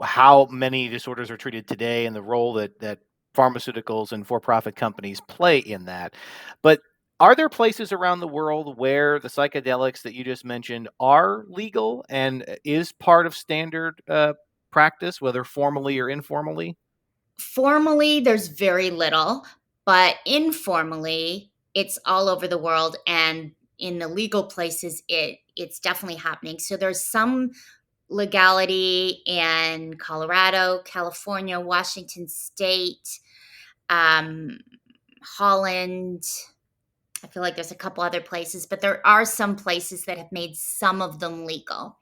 how many disorders are treated today and the role that pharmaceuticals and for-profit companies play in that. But are there places around the world where the psychedelics that you just mentioned are legal and is part of standard practice, whether formally or informally? Formally, there's very little, but informally, it's all over the world, and in the legal places, it's definitely happening. So there's some legality in Colorado, California, Washington State, um, Holland. I feel like there's a couple other places, but there are some places that have made some of them legal.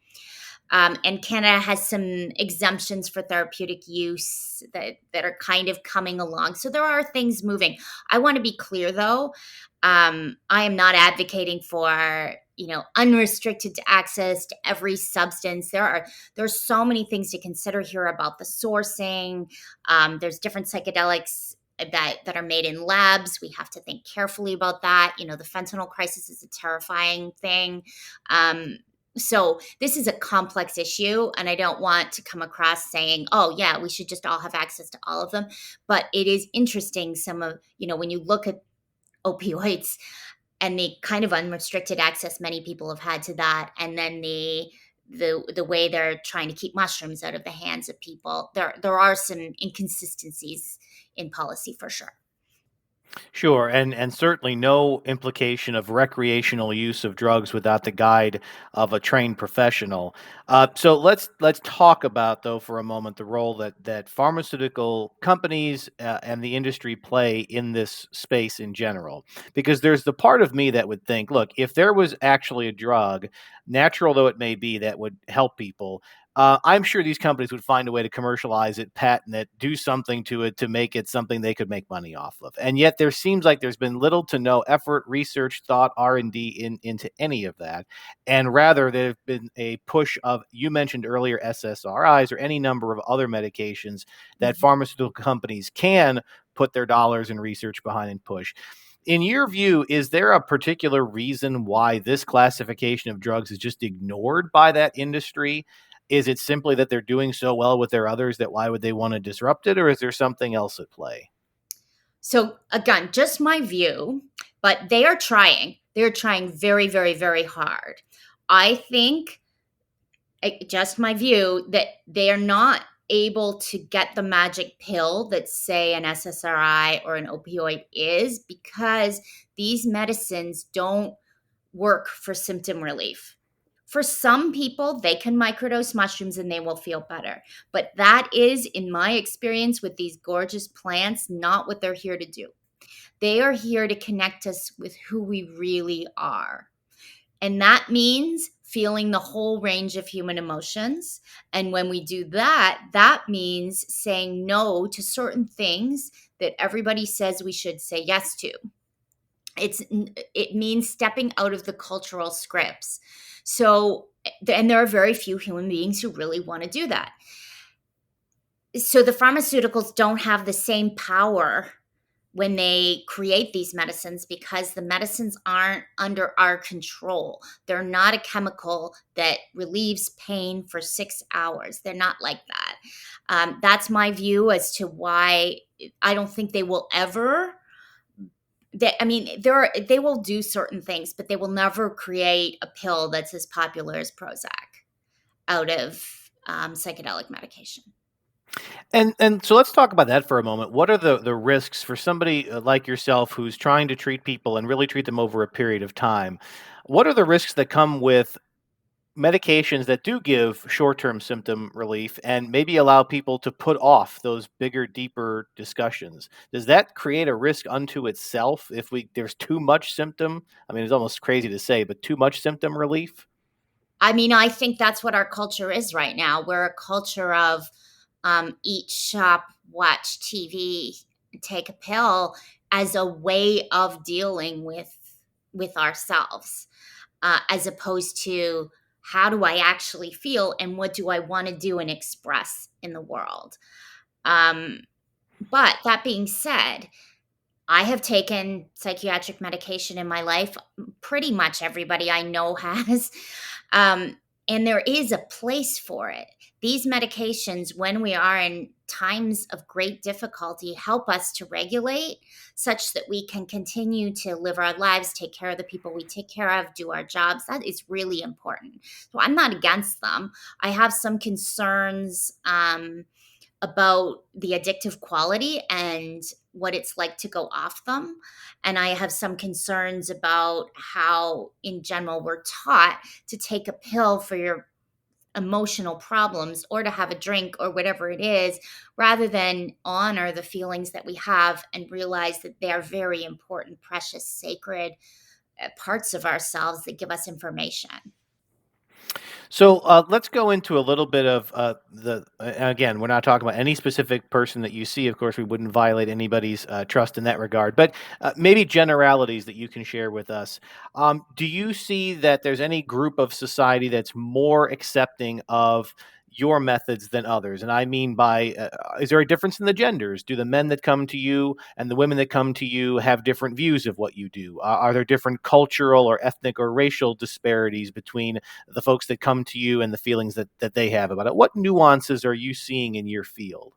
And Canada has some exemptions for therapeutic use that are kind of coming along. So there are things moving. I want to be clear, though. I am not advocating for, unrestricted access to every substance. There's so many things to consider here about the sourcing. There's different psychedelics that are made in labs. We have to think carefully about that. The fentanyl crisis is a terrifying thing. So this is a complex issue, and I don't want to come across saying, oh, yeah, we should just all have access to all of them. But it is interesting, some of, when you look at opioids and the kind of unrestricted access many people have had to that, and then the way they're trying to keep mushrooms out of the hands of people, there are some inconsistencies in policy for sure. Sure, and certainly no implication of recreational use of drugs without the guide of a trained professional. So let's talk about, though, for a moment, the role that pharmaceutical companies and the industry play in this space in general. Because there's the part of me that would think, look, if there was actually a drug, natural though it may be, that would help people, I'm sure these companies would find a way to commercialize it, patent it, do something to it to make it something they could make money off of. And yet there seems like there's been little to no effort, research, thought, R&D into any of that. And rather, there's been a push of, you mentioned earlier, SSRIs or any number of other medications that pharmaceutical companies can put their dollars and research behind and push. In your view, is there a particular reason why this classification of drugs is just ignored by that industry? Is it simply that they're doing so well with their others that why would they want to disrupt it, or is there something else at play? So again, just my view, but they are trying. They're trying very, very, very hard. I think, just my view, that they are not able to get the magic pill that, say, an SSRI or an opioid is, because these medicines don't work for symptom relief. For some people, they can microdose mushrooms and they will feel better. But that is, in my experience with these gorgeous plants, not what they're here to do. They are here to connect us with who we really are. And that means feeling the whole range of human emotions. And when we do that, that means saying no to certain things that everybody says we should say yes to. It means stepping out of the cultural scripts. So, and there are very few human beings who really want to do that. So the pharmaceuticals don't have the same power when they create these medicines, because the medicines aren't under our control. They're not a chemical that relieves pain for 6 hours. They're not like that. That's my view as to why I don't think they will ever. I mean, they will do certain things, but they will never create a pill that's as popular as Prozac out of psychedelic medication. And so let's talk about that for a moment. What are the risks for somebody like yourself who's trying to treat people and really treat them over a period of time? What are the risks that come with medications that do give short-term symptom relief and maybe allow people to put off those bigger, deeper discussions? Does that create a risk unto itself if there's too much symptom? I mean, it's almost crazy to say, but too much symptom relief? I mean, I think that's what our culture is right now. We're a culture of eat, shop, watch TV, take a pill as a way of dealing with ourselves, as opposed to how do I actually feel and what do I want to do and express in the world. Um, but that being said, I have taken psychiatric medication in my life. Pretty much everybody I know has. Um, and there is a place for it. These medications, when we are in times of great difficulty, help us to regulate such that we can continue to live our lives, take care of the people we take care of, do our jobs. That is really important. So I'm not against them. I have some concerns. About the addictive quality and what it's like to go off them. And I have some concerns about how, in general, we're taught to take a pill for your emotional problems or to have a drink or whatever it is, rather than honor the feelings that we have and realize that they are very important, precious, sacred parts of ourselves that give us information. So let's go into a little bit of again, we're not talking about any specific person that you see. Of course, we wouldn't violate anybody's trust in that regard, but maybe generalities that you can share with us. Do you see that there's any group of society that's more accepting of your methods than others? And I mean by, is there a difference in the genders? Do the men that come to you and the women that come to you have different views of what you do? Are there different cultural or ethnic or racial disparities between the folks that come to you and the feelings that they have about it? What nuances are you seeing in your field?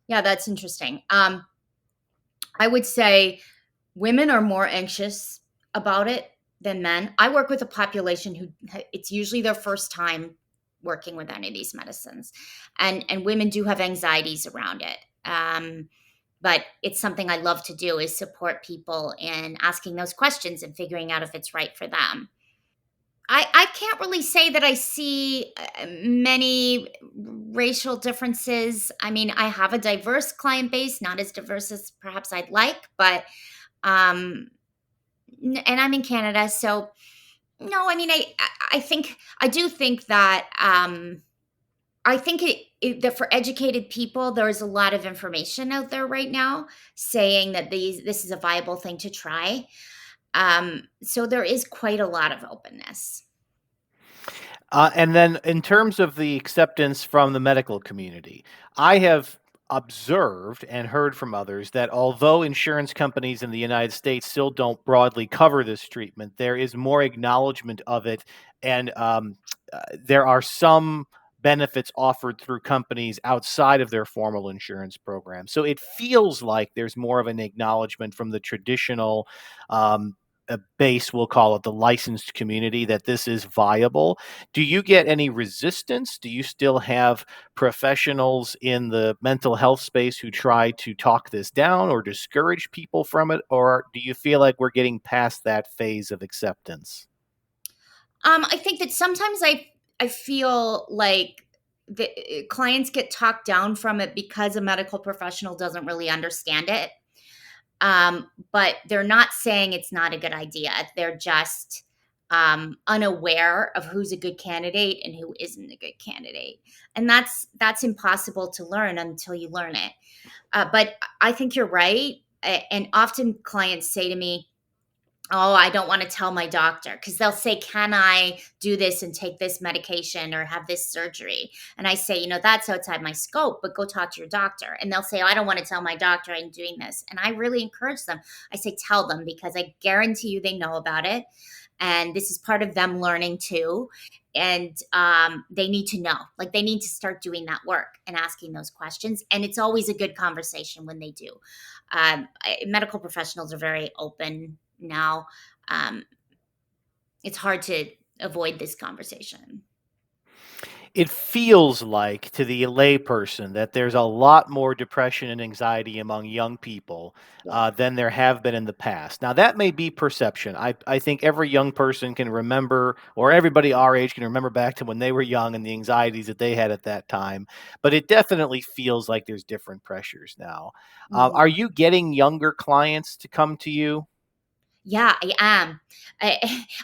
Yeah, that's interesting. I would say women are more anxious about it than men. I work with a population who it's usually their first time working with any of these medicines, and women do have anxieties around it. But it's something I love to do is support people in asking those questions and figuring out if it's right for them. I can't really say that I see many racial differences. I mean, I have a diverse client base, not as diverse as perhaps I'd like, but um, and I'm in Canada, so no. I mean, I think I do think that I think that for educated people, there's a lot of information out there right now saying that this is a viable thing to try. So there is quite a lot of openness. And then in terms of the acceptance from the medical community, I have observed and heard from others that although insurance companies in the United States still don't broadly cover this treatment, there is more acknowledgement of it, and there are some benefits offered through companies outside of their formal insurance program. So it feels like there's more of an acknowledgement from the traditional base, we'll call it the licensed community, that this is viable. Do you get any resistance? Do you still have professionals in the mental health space who try to talk this down or discourage people from it? Or do you feel like we're getting past that phase of acceptance? I think that sometimes I feel like the clients get talked down from it because a medical professional doesn't really understand it. But they're not saying it's not a good idea. They're just unaware of who's a good candidate and who isn't a good candidate, and that's impossible to learn until you learn it. But I think you're right, and often clients say to me, Oh, I don't want to tell my doctor because they'll say, "Can I do this and take this medication or have this surgery?" And I say, that's outside my scope, but go talk to your doctor. And they'll say, "Oh, I don't want to tell my doctor I'm doing this." And I really encourage them. I say, "Tell them because I guarantee you they know about it. And this is part of them learning too. And they need to know, like, they need to start doing that work and asking those questions. And it's always a good conversation when they do. Medical professionals are very open now. um, it's hard to avoid this conversation. It feels like to the layperson that there's a lot more depression and anxiety among young people Yeah. than there have been in the past. Now, that may be perception. I think every young person can remember, or everybody our age can remember back to when they were young and the anxieties that they had at that time. But it definitely feels like there's different pressures now. Are Mhm. you getting younger clients to come to you? Yeah, I am.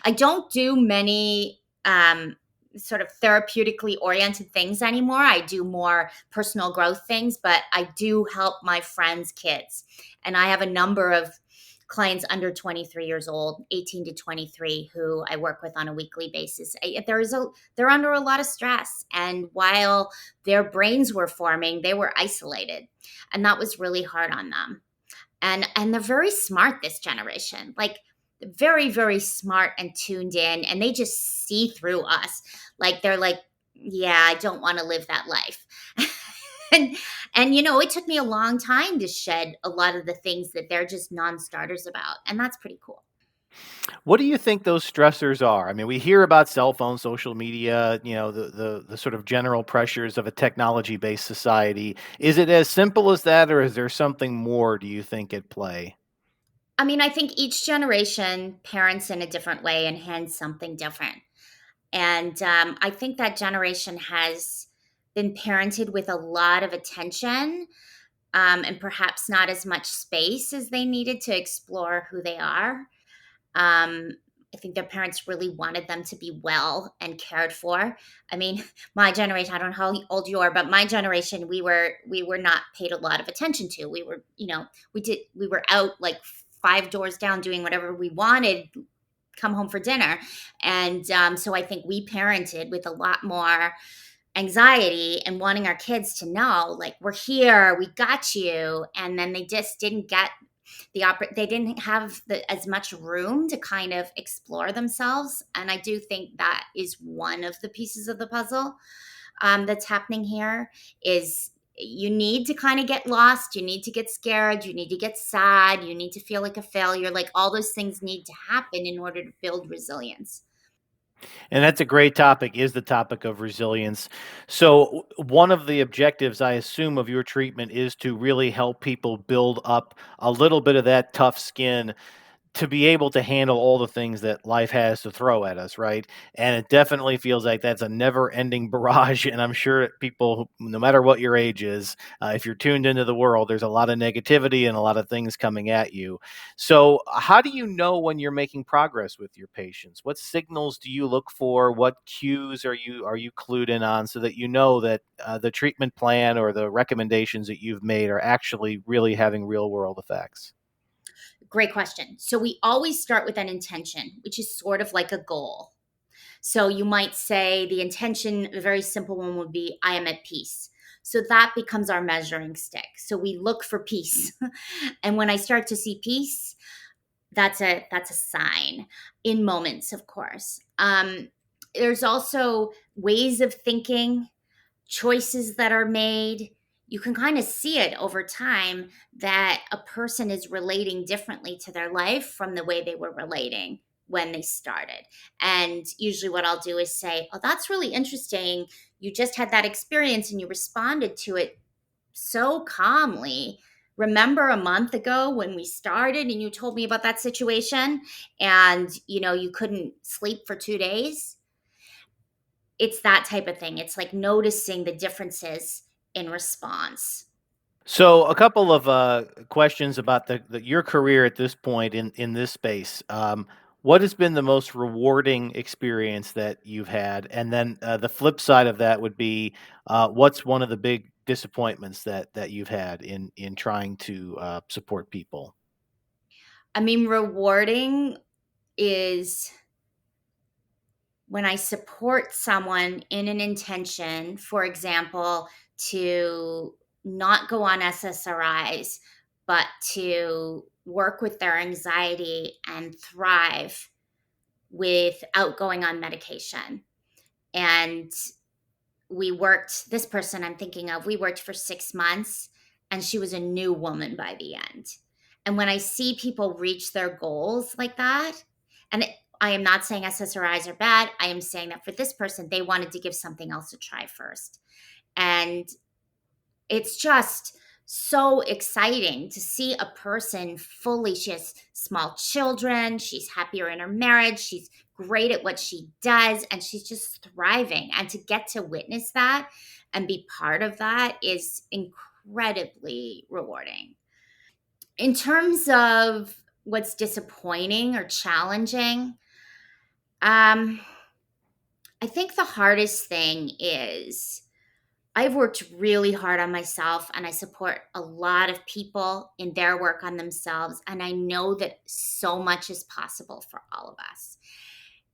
I don't do many sort of therapeutically oriented things anymore. I do more personal growth things, but I do help my friends' kids. And I have a number of clients under 23 years old, 18 to 23, who I work with on a weekly basis. They're under a lot of stress, and while their brains were forming, they were isolated, and that was really hard on them. And they're very smart, this generation, like very, very smart and tuned in, and they just see through us. Like, they're like, yeah, I don't want to live that life. and it took me a long time to shed a lot of the things that they're just non-starters about, and that's pretty cool. What do you think those stressors are? I mean, we hear about cell phones, social media, the sort of general pressures of a technology-based society. Is it as simple as that, or is there something more, do you think, at play? I mean, I think each generation parents in a different way and hands something different. And I think that generation has been parented with a lot of attention, and perhaps not as much space as they needed to explore who they are. Um, I think their parents really wanted them to be well and cared for. I mean, my generation, I don't know how old you are, but my generation, we were not paid a lot of attention to. We were, we were out like five doors down doing whatever we wanted, come home for dinner. And so I think we parented with a lot more anxiety and wanting our kids to know, like, we're here, we got you. And then they just didn't get they didn't have as much room to kind of explore themselves. And I do think that is one of the pieces of the puzzle that's happening here. Is you need to kind of get lost, you need to get scared, you need to get sad, you need to feel like a failure. Like, all those things need to happen in order to build resilience. And that's a great topic, is the topic of resilience. So, one of the objectives, I assume, of your treatment is to really help people build up a little bit of that tough skin to be able to handle all the things that life has to throw at us, right? And it definitely feels like that's a never-ending barrage. And I'm sure that people, no matter what your age is, if you're tuned into the world, there's a lot of negativity and a lot of things coming at you. So, how do you know when you're making progress with your patients? What signals do you look for? What cues are you clued in on so that you know that the treatment plan or the recommendations that you've made are actually really having real-world effects? Great question. So we always start with an intention, which is sort of like a goal. So you might say the intention, a very simple one would be, I am at peace. So that becomes our measuring stick. So we look for peace. And when I start to see peace, that's a sign, in moments, of course. There's also ways of thinking, choices that are made. You can kind of see it over time that a person is relating differently to their life from the way they were relating when they started. And usually, what I'll do is say, "Oh, that's really interesting. You just had that experience and you responded to it so calmly. Remember a month ago when we started and you told me about that situation and you couldn't sleep for 2 days?" It's that type of thing. It's like noticing the differences in response. So, a couple of questions about your career at this point in this space. What has been the most rewarding experience that you've had? And then the flip side of that would be, what's one of the big disappointments that you've had in trying to support people? I mean, rewarding. is when I support someone in an intention, for example, to not go on SSRIs, but to work with their anxiety and thrive without going on medication. And this person I'm thinking of, we worked for 6 months and she was a new woman by the end. And when I see people reach their goals like that, and I am not saying SSRIs are bad, I am saying that for this person, they wanted to give something else a try first. And it's just so exciting to see a person fully. She has small children, she's happier in her marriage, she's great at what she does, and she's just thriving. And to get to witness that and be part of that is incredibly rewarding. In terms of what's disappointing or challenging, I think the hardest thing is I've worked really hard on myself and I support a lot of people in their work on themselves. And I know that so much is possible for all of us.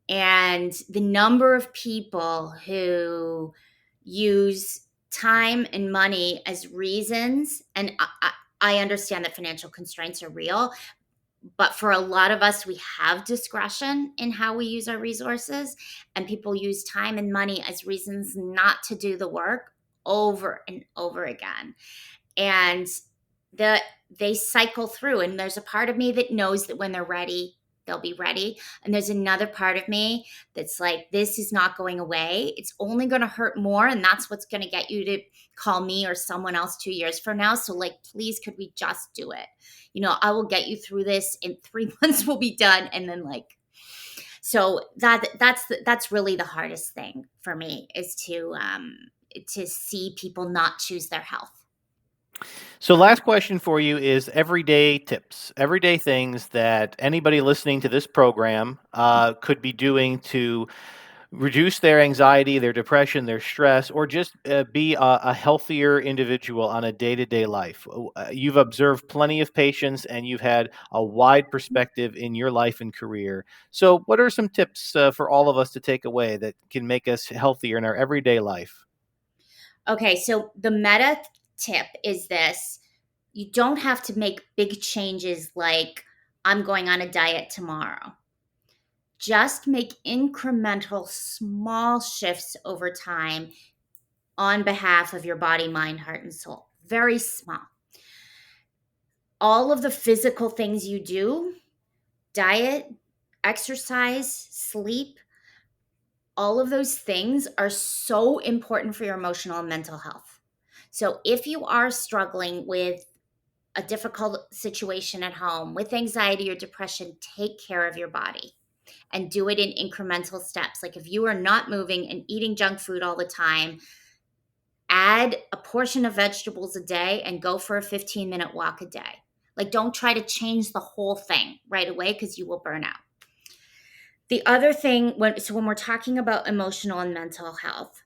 And the number of people who use time and money as reasons, and I understand that financial constraints are real, but for a lot of us, we have discretion in how we use our resources, and people use time and money as reasons not to do the work over and over again. And they cycle through, and there's a part of me that knows that when they're ready, they'll be ready. And there's another part of me that's like, this is not going away. It's only going to hurt more. And that's what's going to get you to call me or someone else 2 years from now. So like, please, could we just do it? I will get you through this in 3 months. We'll be done. And then so that's really the hardest thing for me, is to see people not choose their health. So last question for you is everyday tips, everyday things that anybody listening to this program could be doing to reduce their anxiety, their depression, their stress, or just be a healthier individual on a day-to-day life. You've observed plenty of patients and you've had a wide perspective in your life and career. So what are some tips for all of us to take away that can make us healthier in our everyday life? Okay, so the meta tip is this: you don't have to make big changes like I'm going on a diet tomorrow. Just make incremental small shifts over time on behalf of your body, mind, heart, and soul. Very small. All of the physical things you do, diet, exercise, sleep, all of those things are so important for your emotional and mental health. So if you are struggling with a difficult situation at home, with anxiety or depression, take care of your body and do it in incremental steps. Like if you are not moving and eating junk food all the time, add a portion of vegetables a day and go for a 15-minute walk a day. Like don't try to change the whole thing right away because you will burn out. The other thing, when we're talking about emotional and mental health,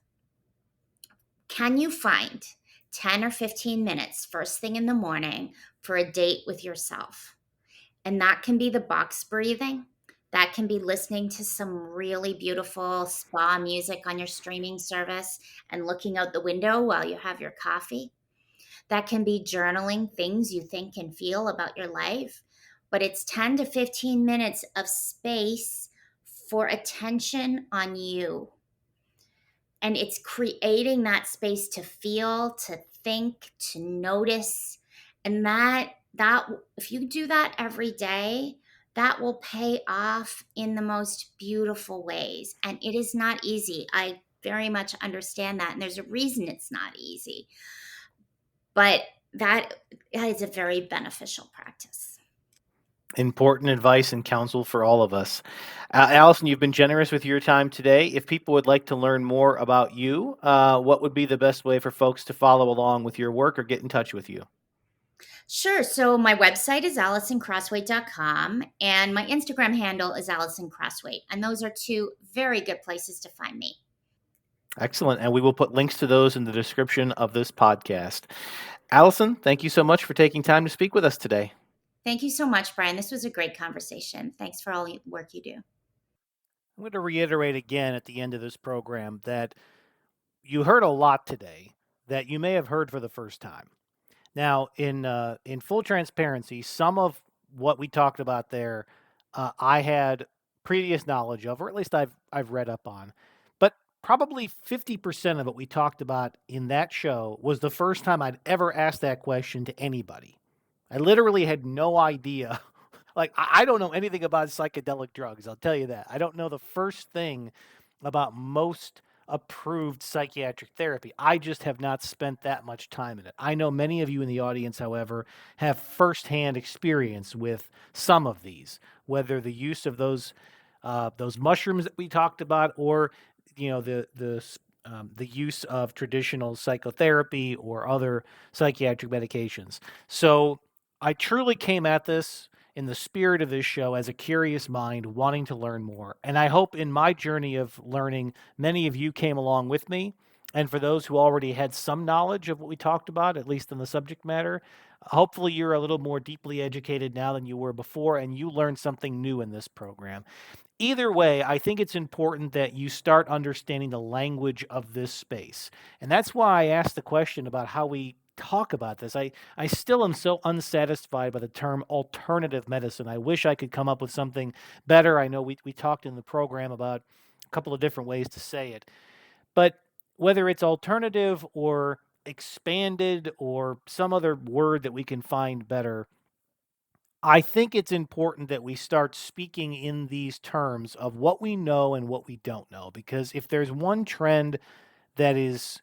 can you find 10 or 15 minutes first thing in the morning for a date with yourself? And that can be the box breathing. That can be listening to some really beautiful spa music on your streaming service and looking out the window while you have your coffee. That can be journaling things you think and feel about your life. But it's 10 to 15 minutes of space for attention on you. And it's creating that space to feel, to think, to notice. And that if you do that every day, that will pay off in the most beautiful ways. And it is not easy. I very much understand that. And there's a reason it's not easy. But that is a very beneficial practice. Important advice and counsel for all of us. Alison, you've been generous with your time today. If people would like to learn more about you, what would be the best way for folks to follow along with your work or get in touch with you? Sure. So my website is AlisonCrosthwait.com and my Instagram handle is Alison Crosthwait. And those are two very good places to find me. Excellent. And we will put links to those in the description of this podcast. Alison, thank you so much for taking time to speak with us today. Thank you so much, Brian. This was a great conversation. Thanks for all the work you do. I'm going to reiterate again at the end of this program that you heard a lot today that you may have heard for the first time. Now, in full transparency, some of what we talked about there, I had previous knowledge of, or at least I've read up on. But probably 50% of what we talked about in that show was the first time I'd ever asked that question to anybody. I literally had no idea. Like, I don't know anything about psychedelic drugs. I'll tell you that. I don't know the first thing about most approved psychiatric therapy. I just have not spent that much time in it. I know many of you in the audience, however, have firsthand experience with some of these, whether the use of those mushrooms that we talked about, or the use of traditional psychotherapy or other psychiatric medications. So I truly came at this in the spirit of this show as a curious mind wanting to learn more. And I hope in my journey of learning, many of you came along with me. And for those who already had some knowledge of what we talked about, at least in the subject matter, hopefully you're a little more deeply educated now than you were before, and you learned something new in this program. Either way, I think it's important that you start understanding the language of this space. And that's why I asked the question about how we talk about this. I still am so unsatisfied by the term alternative medicine. I wish I could come up with something better. I know we talked in the program about a couple of different ways to say it. But whether it's alternative or expanded or some other word that we can find better, I think it's important that we start speaking in these terms of what we know and what we don't know. Because if there's one trend that is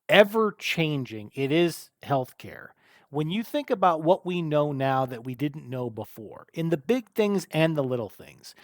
ever changing, it is healthcare. When you think about what we know now that we didn't know before, in the big things and the little things,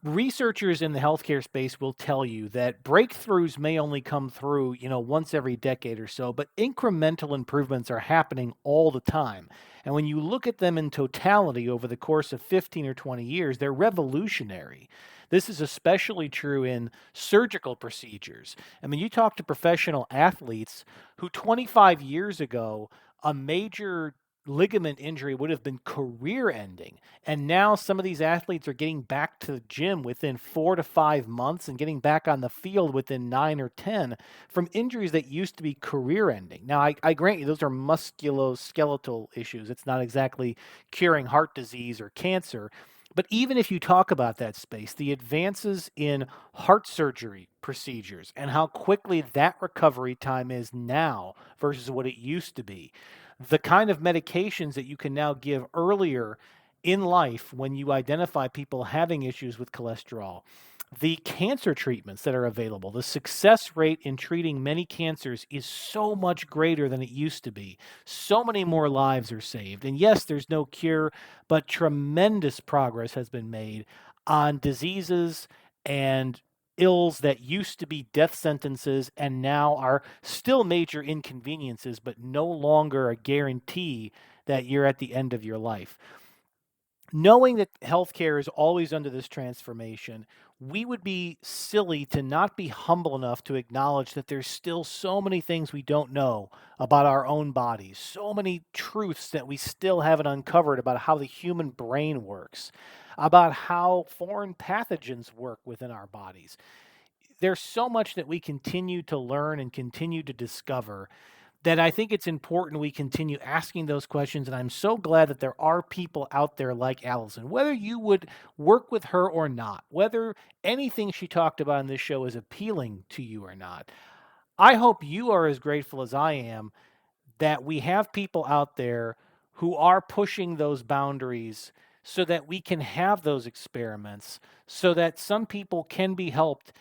researchers in the healthcare space will tell you that breakthroughs may only come through, once every decade or so, but incremental improvements are happening all the time. And when you look at them in totality over the course of 15 or 20 years, they're revolutionary. This is especially true in surgical procedures. I mean, you talk to professional athletes who 25 years ago, a major ligament injury would have been career ending. And now some of these athletes are getting back to the gym within 4 to 5 months and getting back on the field within 9 or 10 from injuries that used to be career ending. Now, I grant you, those are musculoskeletal issues. It's not exactly curing heart disease or cancer. But even if you talk about that space, the advances in heart surgery procedures and how quickly that recovery time is now versus what it used to be, the kind of medications that you can now give earlier in life when you identify people having issues with cholesterol, the cancer treatments that are available, the success rate in treating many cancers is so much greater than it used to be. So many more lives are saved. And yes, there's no cure, but tremendous progress has been made on diseases and ills that used to be death sentences and now are still major inconveniences, but no longer a guarantee that you're at the end of your life. Knowing that healthcare is always under this transformation, we would be silly to not be humble enough to acknowledge that there's still so many things we don't know about our own bodies, so many truths that we still haven't uncovered about how the human brain works, about how foreign pathogens work within our bodies. There's so much that we continue to learn and continue to discover that I think it's important we continue asking those questions. And I'm so glad that there are people out there like Alison, whether you would work with her or not, whether anything she talked about in this show is appealing to you or not. I hope you are as grateful as I am that we have people out there who are pushing those boundaries so that we can have those experiments, so that some people can be helped.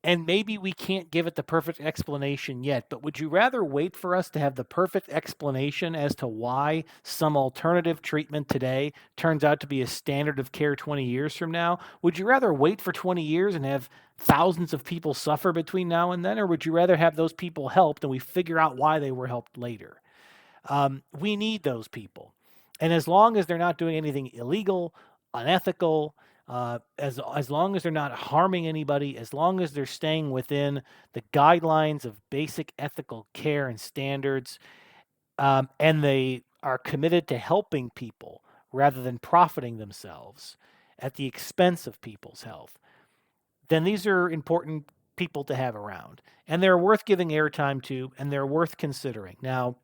And maybe we can't give it the perfect explanation yet, but would you rather wait for us to have the perfect explanation as to why some alternative treatment today turns out to be a standard of care 20 years from now? Would you rather wait for 20 years and have thousands of people suffer between now and then, or would you rather have those people helped and we figure out why they were helped later? We need those people. And as long as they're not doing anything illegal, unethical, as long as they're not harming anybody, as long as they're staying within the guidelines of basic ethical care and standards, and they are committed to helping people rather than profiting themselves at the expense of people's health, then these are important people to have around. And they're worth giving airtime to, and they're worth considering. Now,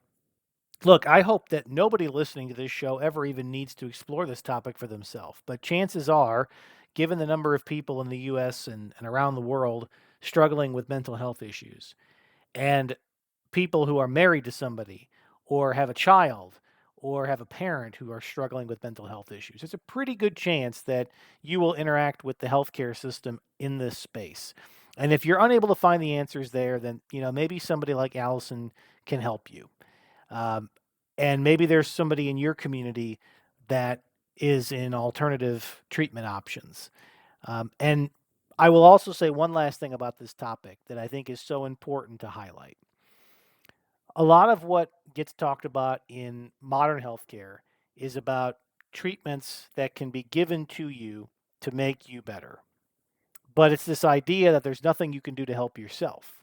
look, I hope that nobody listening to this show ever even needs to explore this topic for themselves. But chances are, given the number of people in the US and around the world struggling with mental health issues, and people who are married to somebody or have a child or have a parent who are struggling with mental health issues, there's a pretty good chance that you will interact with the healthcare system in this space. And if you're unable to find the answers there, then maybe somebody like Allison can help you. Um, and maybe there's somebody in your community that is in alternative treatment options. And I will also say one last thing about this topic that I think is so important to highlight. A lot of what gets talked about in modern healthcare is about treatments that can be given to you to make you better. But it's this idea that there's nothing you can do to help yourself,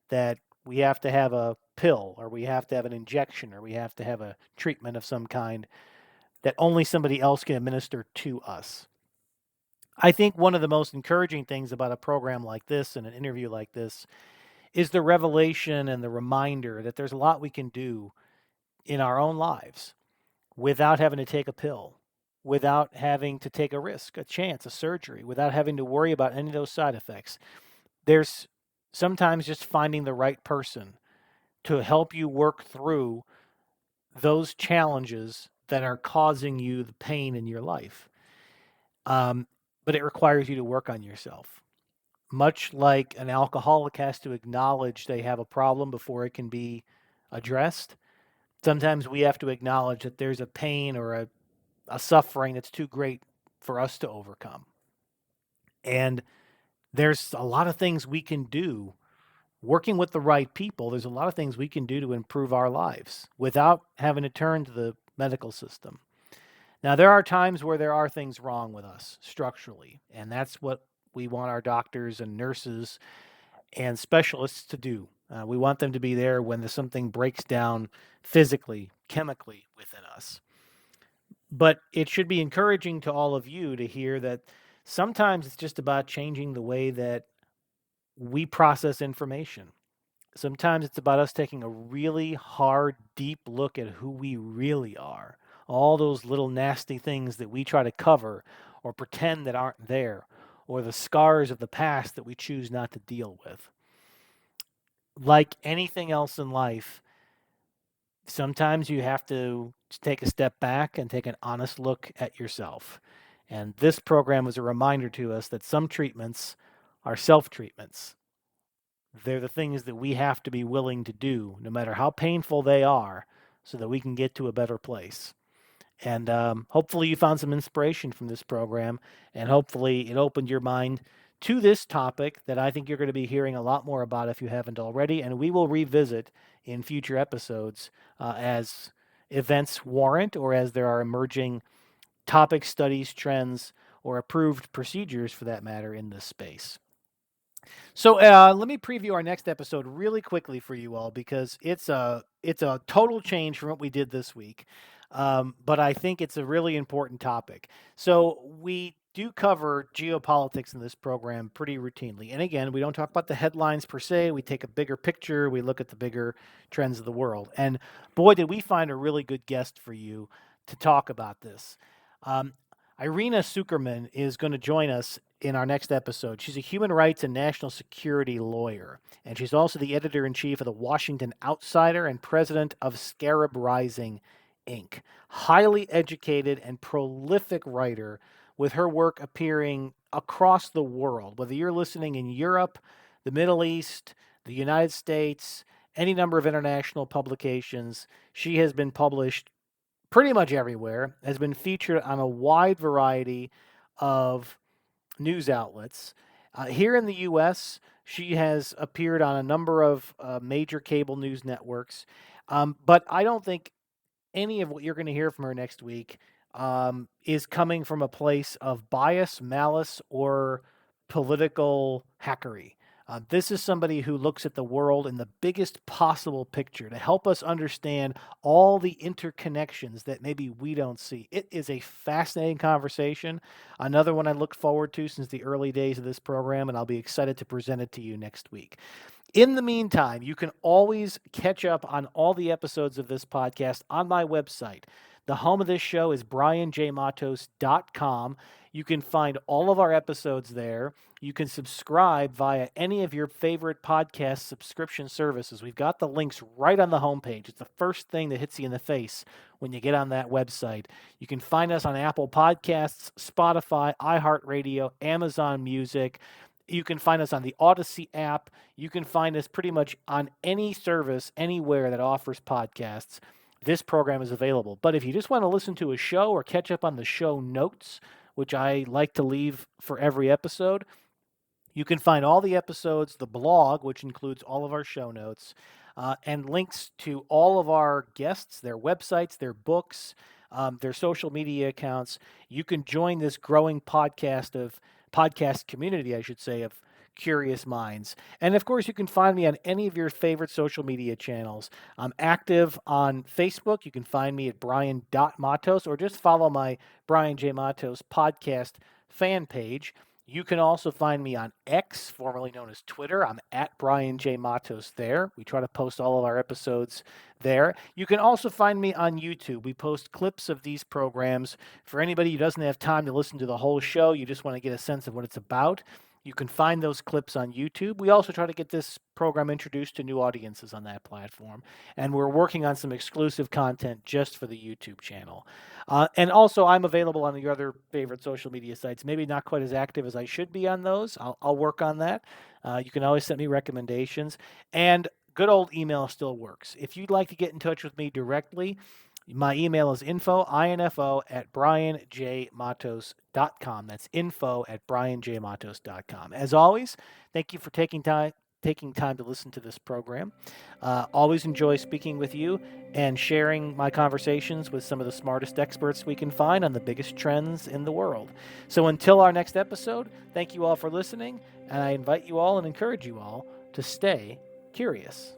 that we have to have a pill or we have to have an injection or we have to have a treatment of some kind that only somebody else can administer to us. I think one of the most encouraging things about a program like this and an interview like this is the revelation and the reminder that there's a lot we can do in our own lives without having to take a pill, without having to take a risk, a chance, a surgery, without having to worry about any of those side effects. There's sometimes just finding the right person to help you work through those challenges that are causing you the pain in your life. But it requires you to work on yourself. Much like an alcoholic has to acknowledge they have a problem before it can be addressed, sometimes we have to acknowledge that there's a pain or a suffering that's too great for us to overcome. And there's a lot of things we can do working with the right people. There's a lot of things we can do to improve our lives without having to turn to the medical system. Now, there are times where there are things wrong with us structurally, and that's what we want our doctors and nurses and specialists to do. We want them to be there when something breaks down physically, chemically within us. But it should be encouraging to all of you to hear that sometimes it's just about changing the way that we process information. Sometimes it's about us taking a really hard, deep look at who we really are. All those little nasty things that we try to cover or pretend that aren't there, or the scars of the past that we choose not to deal with. Like anything else in life, sometimes you have to take a step back and take an honest look at yourself. And this program was a reminder to us that some treatments are self treatments. They're the things that we have to be willing to do, no matter how painful they are, so that we can get to a better place. And hopefully, you found some inspiration from this program, and hopefully, it opened your mind to this topic that I think you're going to be hearing a lot more about if you haven't already. And we will revisit in future episodes as events warrant or as there are emerging topic studies, trends, or approved procedures for that matter in this space. So let me preview our next episode really quickly for you all because it's a total change from what we did this week, but I think it's a really important topic. So we do cover geopolitics in this program pretty routinely, and again, we don't talk about the headlines per se. We take a bigger picture. We look at the bigger trends of the world, and boy, did we find a really good guest for you to talk about this. Um, Irina Sukerman is going to join us in our next episode. She's a human rights and national security lawyer, and she's also the editor in chief of the Washington Outsider and president of Scarab Rising, Inc. Highly educated and prolific writer with her work appearing across the world, whether you're listening in Europe, the Middle East, the United States, any number of international publications. She has been published pretty much everywhere, has been featured on a wide variety of news outlets. Here in the U.S., she has appeared on a number of major cable news networks. But I don't think any of what you're going to hear from her next week is coming from a place of bias, malice, or political hackery. This is somebody who looks at the world in the biggest possible picture to help us understand all the interconnections that maybe we don't see. It is a fascinating conversation, another one I look forward to since the early days of this program, and I'll be excited to present it to you next week. In the meantime, you can always catch up on all the episodes of this podcast on my website. The home of this show is brianjmatos.com. You can find all of our episodes there. You can subscribe via any of your favorite podcast subscription services. We've got the links right on the homepage. It's the first thing that hits you in the face when you get on that website. You can find us on Apple Podcasts, Spotify, iHeartRadio, Amazon Music. You can find us on the Odyssey app. You can find us pretty much on any service, anywhere that offers podcasts. This program is available. But if you just want to listen to a show or catch up on the show notes, which I like to leave for every episode, you can find all the episodes, the blog, which includes all of our show notes, and links to all of our guests, their websites, their books, their social media accounts. You can join this growing podcast community, I should say, of curious minds. And of course, you can find me on any of your favorite social media channels. I'm active on Facebook. You can find me at brian.matos, or just follow my Brian J. Matos podcast fan page. You can also find me on X, formerly known as Twitter. I'm at Brian J. Matos there. We try to post all of our episodes there. You can also find me on YouTube. We post clips of these programs. For anybody who doesn't have time to listen to the whole show, you just want to get a sense of what it's about, you can find those clips on YouTube. We also try to get this program introduced to new audiences on that platform. And we're working on some exclusive content just for the YouTube channel. And also, I'm available on your other favorite social media sites. Maybe not quite as active as I should be on those. I'll work on that. You can always send me recommendations. And good old email still works. If you'd like to get in touch with me directly, my email is info at brianjmatos.com. That's info at brianjmatos.com. As always, thank you for taking time to listen to this program. Always enjoy speaking with you and sharing my conversations with some of the smartest experts we can find on the biggest trends in the world. So until our next episode, thank you all for listening, and I invite you all and encourage you all to stay curious.